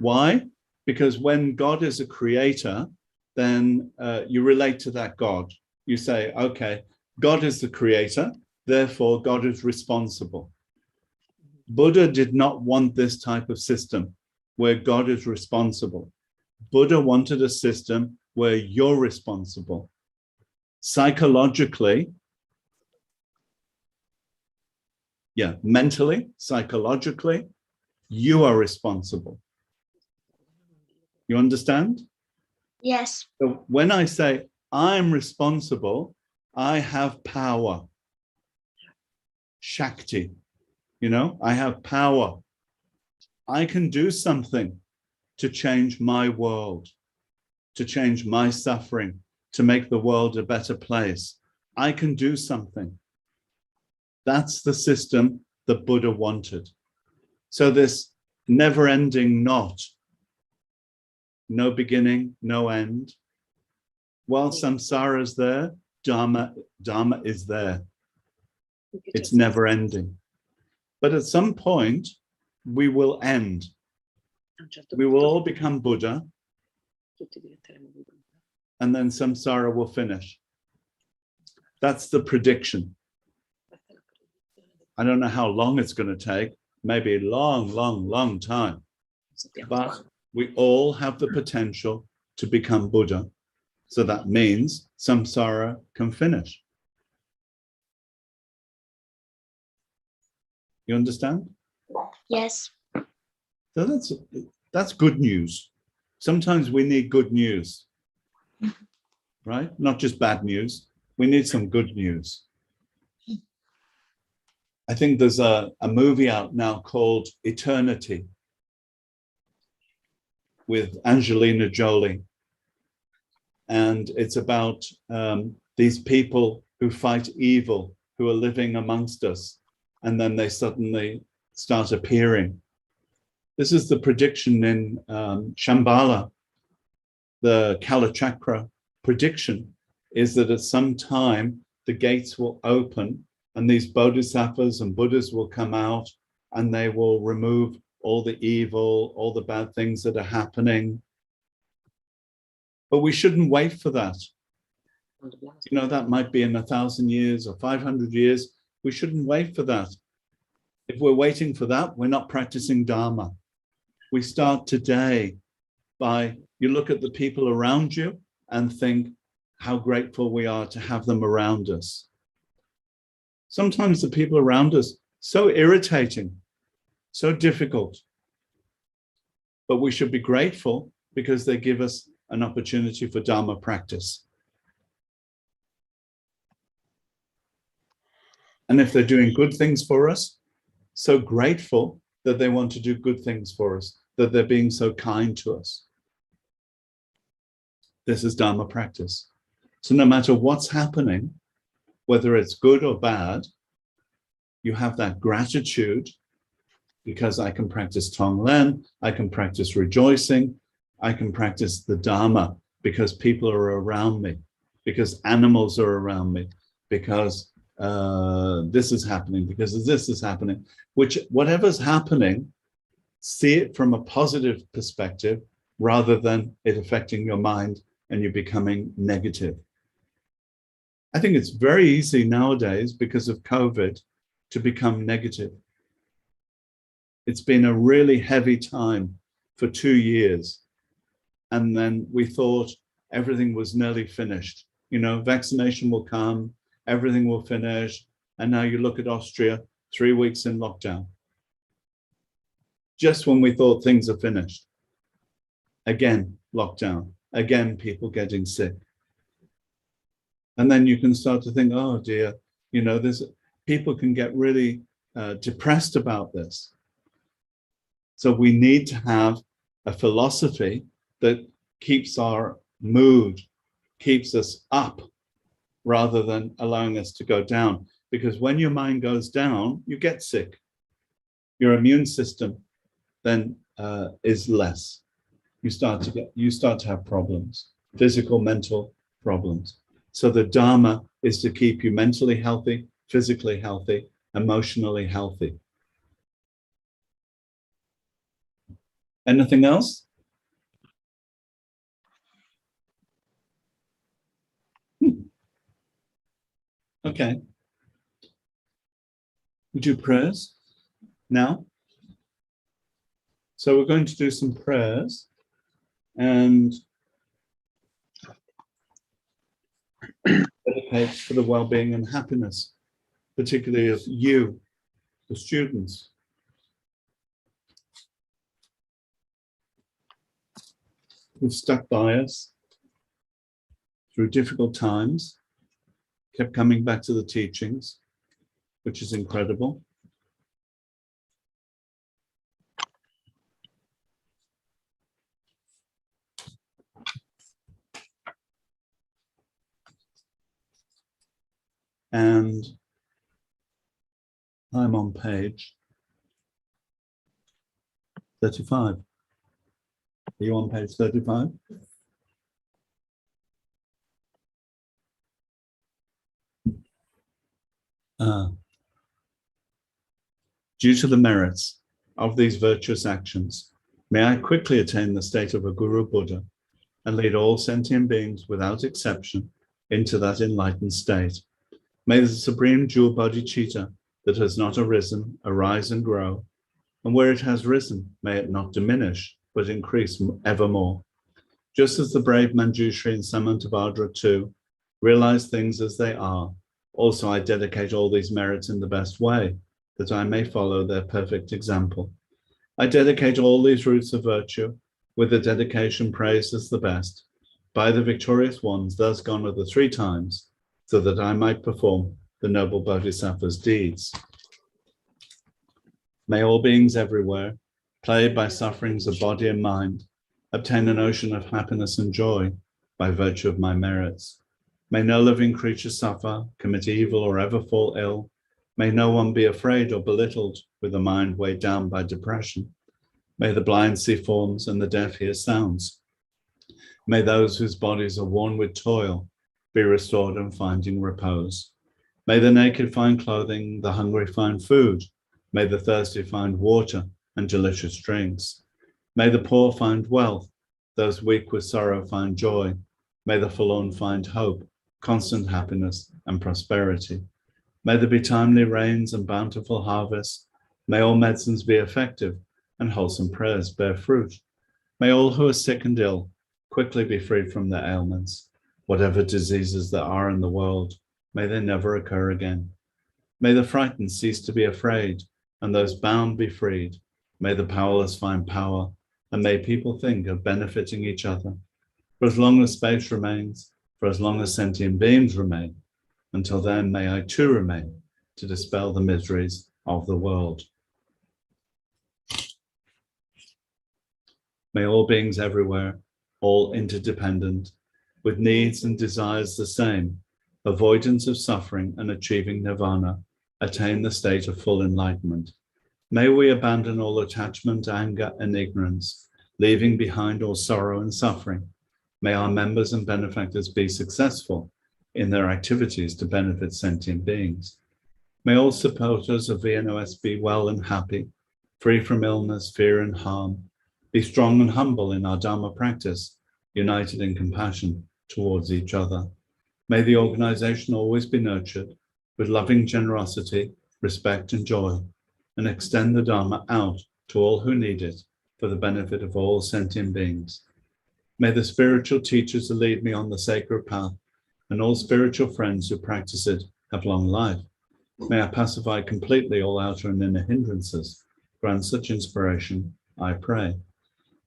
Speaker 2: Why? Because when God is a creator, then you relate to that God. You say, okay, God is the creator, therefore God is responsible. Buddha did not want this type of system where God is responsible. Buddha wanted a system where you're responsible. Psychologically, mentally, psychologically, you are responsible. You understand?
Speaker 1: Yes.
Speaker 2: So when I say I'm responsible, I have power. Shakti, I have power. I can do something to change my world, to change my suffering, to make the world a better place. I can do something. That's the system that Buddha wanted. So this never-ending knot, no beginning, no end. While samsara is there, dharma is there. It's never-ending. But at some point, we will end. We will all become Buddha, and then samsara will finish. That's the prediction. I don't know how long it's going to take, maybe a long, long, long time. But we all have the potential to become Buddha. So that means samsara can finish. You understand?
Speaker 1: Yes.
Speaker 2: So that's good news. Sometimes we need good news, right? Not just bad news. We need some good news. I think there's a movie out now called Eternity with Angelina Jolie. And it's about these people who fight evil, who are living amongst us, and then they suddenly start appearing. This is the prediction in Shambhala. The Kalachakra prediction is that at some time the gates will open and these bodhisattvas and Buddhas will come out and they will remove all the evil, all the bad things that are happening. But we shouldn't wait for that. That might be in 1,000 years or 500 years. We shouldn't wait for that. If we're waiting for that, we're not practicing Dharma. We start today by, you look at the people around you and think how grateful we are to have them around us. Sometimes the people around us, so irritating, so difficult. But we should be grateful because they give us an opportunity for Dharma practice. And if they're doing good things for us, so grateful that they want to do good things for us, that they're being so kind to us. This is Dharma practice. So no matter what's happening, whether it's good or bad, you have that gratitude because I can practice Tonglen, I can practice rejoicing, I can practice the Dharma because people are around me, because animals are around me, because this is happening, because this is happening, whatever's happening, see it from a positive perspective rather than it affecting your mind and you becoming negative. I think it's very easy nowadays because of COVID to become negative. It's been a really heavy time for 2 years. And then we thought everything was nearly finished. Vaccination will come, everything will finish. And now you look at Austria, 3 weeks in lockdown. Just when we thought things are finished. Again, lockdown. Again, people getting sick. And then you can start to think, oh dear, people can get really depressed about this. So we need to have a philosophy that keeps our mood, keeps us up, rather than allowing us to go down. Because when your mind goes down, you get sick. Your immune system then is less. You start to have problems, physical, mental problems. So the Dharma is to keep you mentally healthy, physically healthy, emotionally healthy. Anything else? Okay. We do prayers now. So we're going to do some prayers and dedicate for the well-being and happiness, particularly of you, the students. Who've stuck by us through difficult times, kept coming back to the teachings, which is incredible. And I'm on page 35. Are you on page 35? Due to the merits of these virtuous actions, may I quickly attain the state of a Guru Buddha and lead all sentient beings without exception into that enlightened state. May the supreme jewel bodhicitta that has not arisen arise and grow, and where it has risen, may it not diminish, but increase evermore. Just as the brave Manjushri and Samantabhadra too realize things as they are, also I dedicate all these merits in the best way, that I may follow their perfect example. I dedicate all these roots of virtue with the dedication praised as the best, by the victorious ones thus gone over 3 times, so that I might perform the noble Bodhisattva's deeds. May all beings everywhere, plagued by sufferings of body and mind, obtain an ocean of happiness and joy by virtue of my merits. May no living creature suffer, commit evil, or ever fall ill. May no one be afraid or belittled with a mind weighed down by depression. May the blind see forms and the deaf hear sounds. May those whose bodies are worn with toil be restored and finding repose. May the naked find clothing, the hungry find food. May the thirsty find water and delicious drinks. May the poor find wealth, those weak with sorrow find joy. May the forlorn find hope, constant happiness and prosperity. May there be timely rains and bountiful harvests. May all medicines be effective and wholesome prayers bear fruit. May all who are sick and ill quickly be freed from their ailments. Whatever diseases there are in the world, may they never occur again. May the frightened cease to be afraid, and those bound be freed. May the powerless find power, and may people think of benefiting each other. For as long as space remains, for as long as sentient beings remain, until then may I too remain to dispel the miseries of the world. May all beings everywhere, all interdependent, with needs and desires the same, avoidance of suffering and achieving nirvana, attain the state of full enlightenment. May we abandon all attachment, anger, and ignorance, leaving behind all sorrow and suffering. May our members and benefactors be successful in their activities to benefit sentient beings. May all supporters of VNOS be well and happy, free from illness, fear, and harm, be strong and humble in our Dharma practice, united in compassion towards each other. May the organization always be nurtured with loving generosity, respect, and joy, and extend the Dharma out to all who need it for the benefit of all sentient beings. May the spiritual teachers who lead me on the sacred path and all spiritual friends who practice it have long life. May I pacify completely all outer and inner hindrances. Grant such inspiration, I pray.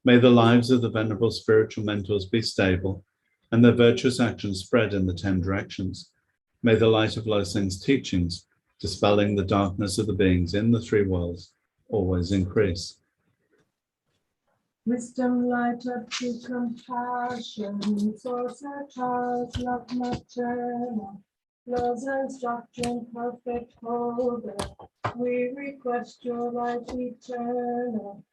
Speaker 2: May the lives of the venerable spiritual mentors be stable and their virtuous actions spread in the 10 directions. May the light of Loseng's teachings, dispelling the darkness of the beings in the 3 worlds, always increase.
Speaker 7: Wisdom, light up to compassion, source eternal, love maternal, laws and instruction, perfect holder. We request your light eternal.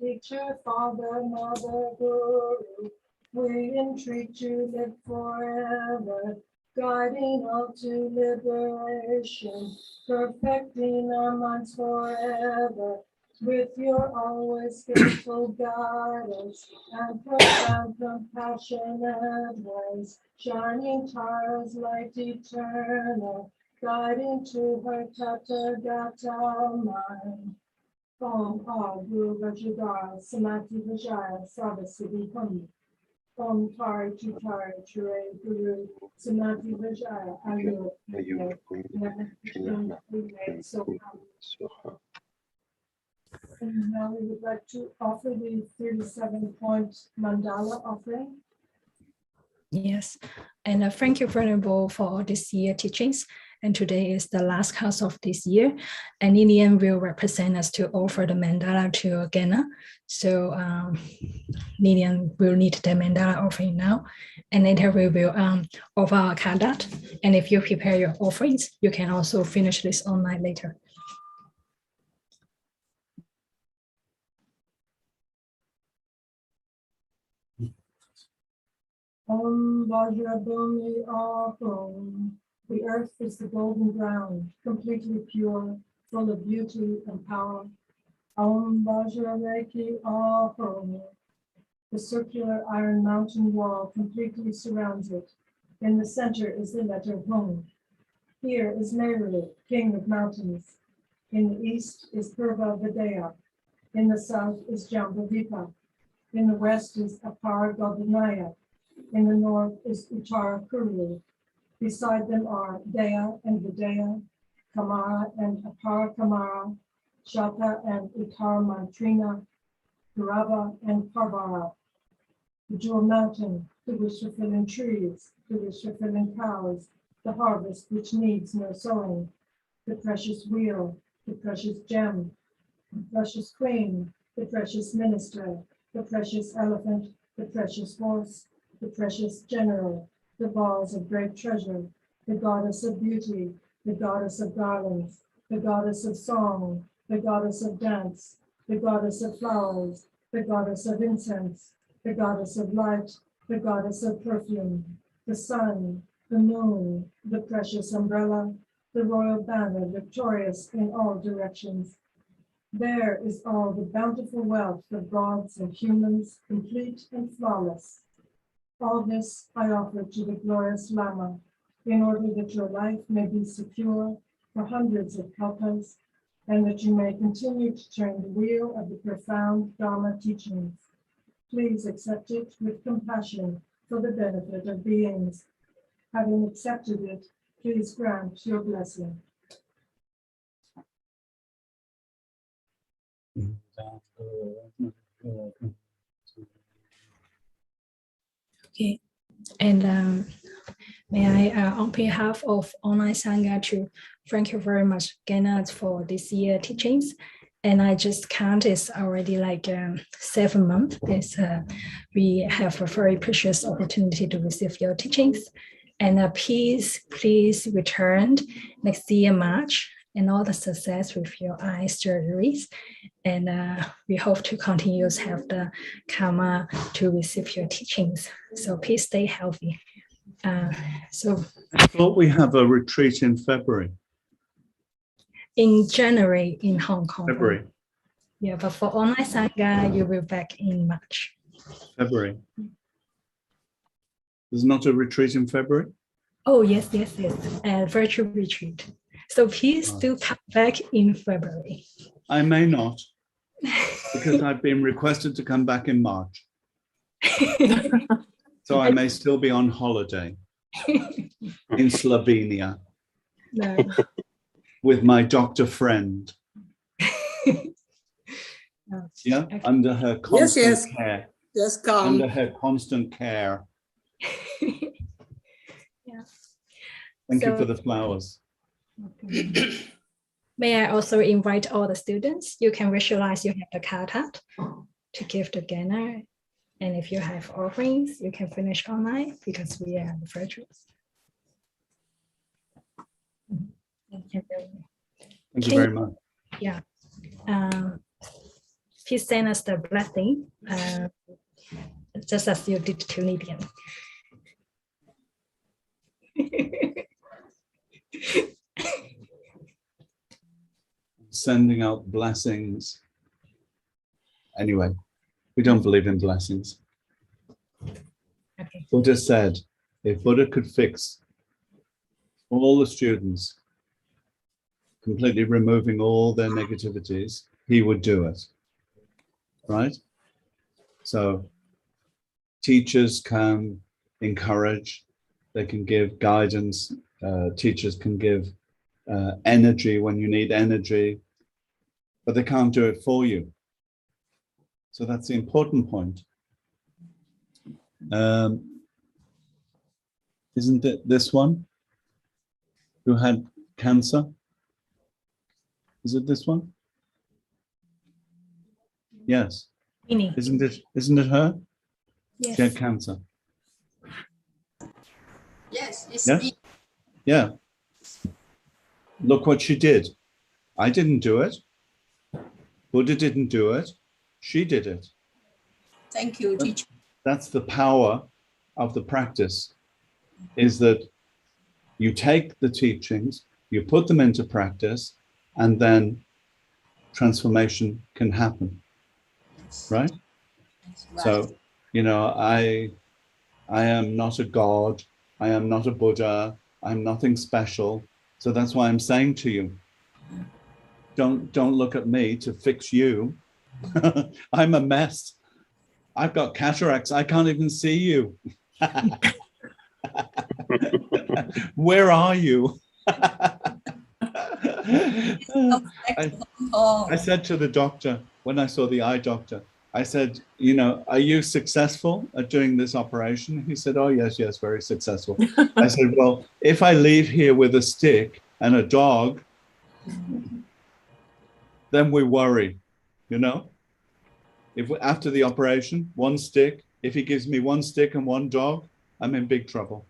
Speaker 7: Teacher, Father, Mother, Guru, we entreat you, live forever, guiding all to liberation, perfecting our minds forever, with your always skillful guidance and profound compassionate ways, shining stars, light eternal, guiding to her Tathagata mind. Om Guru Vajradhara Samati Vajaya Sarvasiddhi Hum. Om Tari Chutari Chure Guru Samati Vajaya Ayu. And now we would like to offer the 37-point mandala offering.
Speaker 8: Yes, and thank you, Venerable, for all this year teachings. And today is the last class of this year. And Lilian will represent us to offer the mandala to Ghana. So Lilian will need the mandala offering now. And later we will offer our kadat. And if you prepare your offerings, you can also finish this online later.
Speaker 7: Om Vajradhani Om. The earth is the golden ground, completely pure, full of beauty and power. Om Vajrareki Om. The circular iron mountain wall completely surrounds it. In the center is the letter Hum. Here is Meru, king of mountains. In the east is Purva Vidya. In the south is Jambavika. In the west is Apar Govinaya. In the north is Uttara Kuru. Beside them are Daya and Vidya, Kamara and Apara Kamara, Shata and Uttara Mantrina, Purava and Parvara. The jewel mountain, the wish-fulfilling trees, the wish-fulfilling cows, the harvest which needs no sowing, the precious wheel, the precious gem, the precious queen, the precious minister, the precious elephant, the precious horse, the precious general, the balls of great treasure, the goddess of beauty, the goddess of garlands, the goddess of song, the goddess of dance, the goddess of flowers, the goddess of incense, the goddess of light, the goddess of perfume, the sun, the moon, the precious umbrella, the royal banner victorious in all directions. There is all the bountiful wealth of gods and humans, complete and flawless. All this I offer to the glorious Lama, in order that your life may be secure for hundreds of kalpas, and that you may continue to turn the wheel of the profound Dharma teachings. Please accept it with compassion for the benefit of beings. Having accepted it, please grant your blessing.
Speaker 8: Okay, and may I, on behalf of online Sangha, to thank you very much, Gennad, for this year teachings. And I just count it's already like 7 months. We have a very precious opportunity to receive your teachings. And please return next year, March, and all the success with your eye surgeries. And we hope to continue to have the karma to receive your teachings. So please stay healthy. So
Speaker 2: I thought we have a retreat in February.
Speaker 8: In January in Hong Kong.
Speaker 2: February.
Speaker 8: Yeah, but for online Sangha, you will be back in March.
Speaker 2: February. There's not a retreat in February?
Speaker 8: Oh, yes. Virtual retreat. So please do come back in February.
Speaker 2: I may not, because I've been requested to come back in March. So I may still be on holiday in Slovenia.
Speaker 8: No.
Speaker 2: With my doctor friend. Yeah,
Speaker 8: Okay.
Speaker 2: under her constant care.
Speaker 9: Yes, come.
Speaker 2: Under her constant care.
Speaker 8: Yeah.
Speaker 2: Thank you for the flowers.
Speaker 8: Okay. May I also invite all the students? You can visualize you have the kartat to give to Ghana. And if you have offerings, you can finish online because we are virtual.
Speaker 2: Thank you very much.
Speaker 8: Yeah. he sent us the blessing, just as you did to Lydian.
Speaker 2: Sending out blessings. Anyway, we don't believe in blessings.
Speaker 8: Okay.
Speaker 2: Buddha said, if Buddha could fix all the students, completely removing all their negativities, he would do it, right? So teachers can encourage, they can give guidance, teachers can give energy when you need energy, but they can't do it for you. So that's the important point. Isn't it this one who had cancer? Is it this one? Yes.
Speaker 8: Winnie.
Speaker 2: Isn't it her?
Speaker 8: Yes.
Speaker 2: She had cancer.
Speaker 4: Yes, it's
Speaker 2: Yeah?
Speaker 4: me.
Speaker 2: Yeah. Look what she did. I didn't do it. Buddha didn't do it. She did it.
Speaker 4: Thank you, teacher.
Speaker 2: That's the power of the practice, is that you take the teachings, you put them into practice, and then transformation can happen, right? So, you know, I am not a God, I am not a Buddha, I'm nothing special. So that's why I'm saying to you, don't look at me to fix you. I'm a mess. I've got cataracts, I can't even see you. Where are you? I said to the doctor, when I saw the eye doctor, I said, you know, are you successful at doing this operation? He said, oh, yes, very successful. I said, well, if I leave here with a stick and a dog, then we worry, you know? If after the operation, one stick, if he gives me one stick and one dog, I'm in big trouble.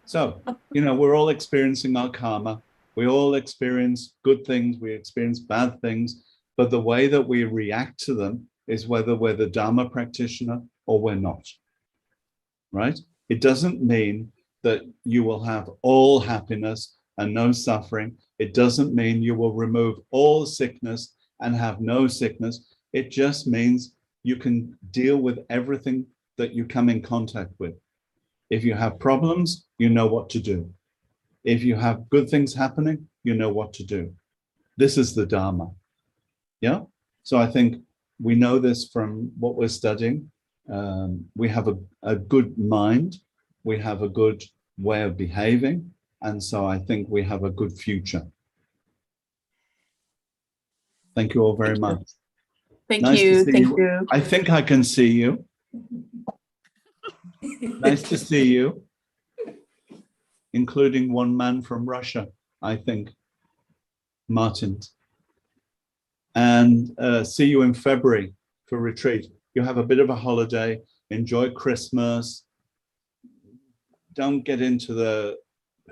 Speaker 2: So, you know, we're all experiencing our karma. We all experience good things, we experience bad things, but the way that we react to them is whether we're the Dharma practitioner or we're not, right? It doesn't mean that you will have all happiness and no suffering. It doesn't mean you will remove all sickness and have no sickness. It just means you can deal with everything that you come in contact with. If you have problems, you know what to do. If you have good things happening, you know what to do. This is the Dharma. Yeah. So I think we know this from what we're studying. We have a good mind. We have a good way of behaving. And so I think we have a good future. Thank you all very much.
Speaker 9: Thank
Speaker 2: Nice
Speaker 9: you.
Speaker 2: to see
Speaker 9: Thank
Speaker 2: you.
Speaker 9: you.
Speaker 2: I think I can see you. Nice to see you, including one man from Russia, I think, Martin. And see you in February for retreat. You have a bit of a holiday, enjoy Christmas. Don't get into the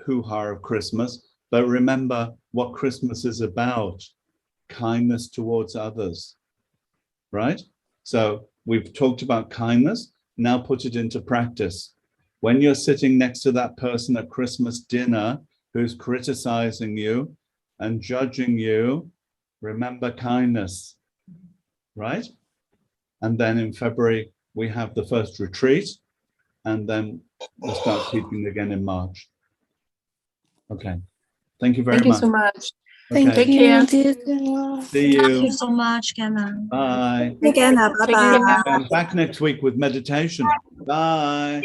Speaker 2: hoo-ha of Christmas, but remember what Christmas is about, kindness towards others, right? So we've talked about kindness, now put it into practice. When you're sitting next to that person at Christmas dinner who's criticizing you and judging you, remember kindness, right? And then in February, we have the first retreat, and then we'll start teaching again in March. Okay. Thank you very much.
Speaker 9: Thank you so much.
Speaker 2: Okay.
Speaker 9: Take care.
Speaker 2: See you.
Speaker 1: Thank you so much, Kenna.
Speaker 2: Bye.
Speaker 8: Again,
Speaker 9: Take care.
Speaker 2: I'm back next week with meditation. Bye.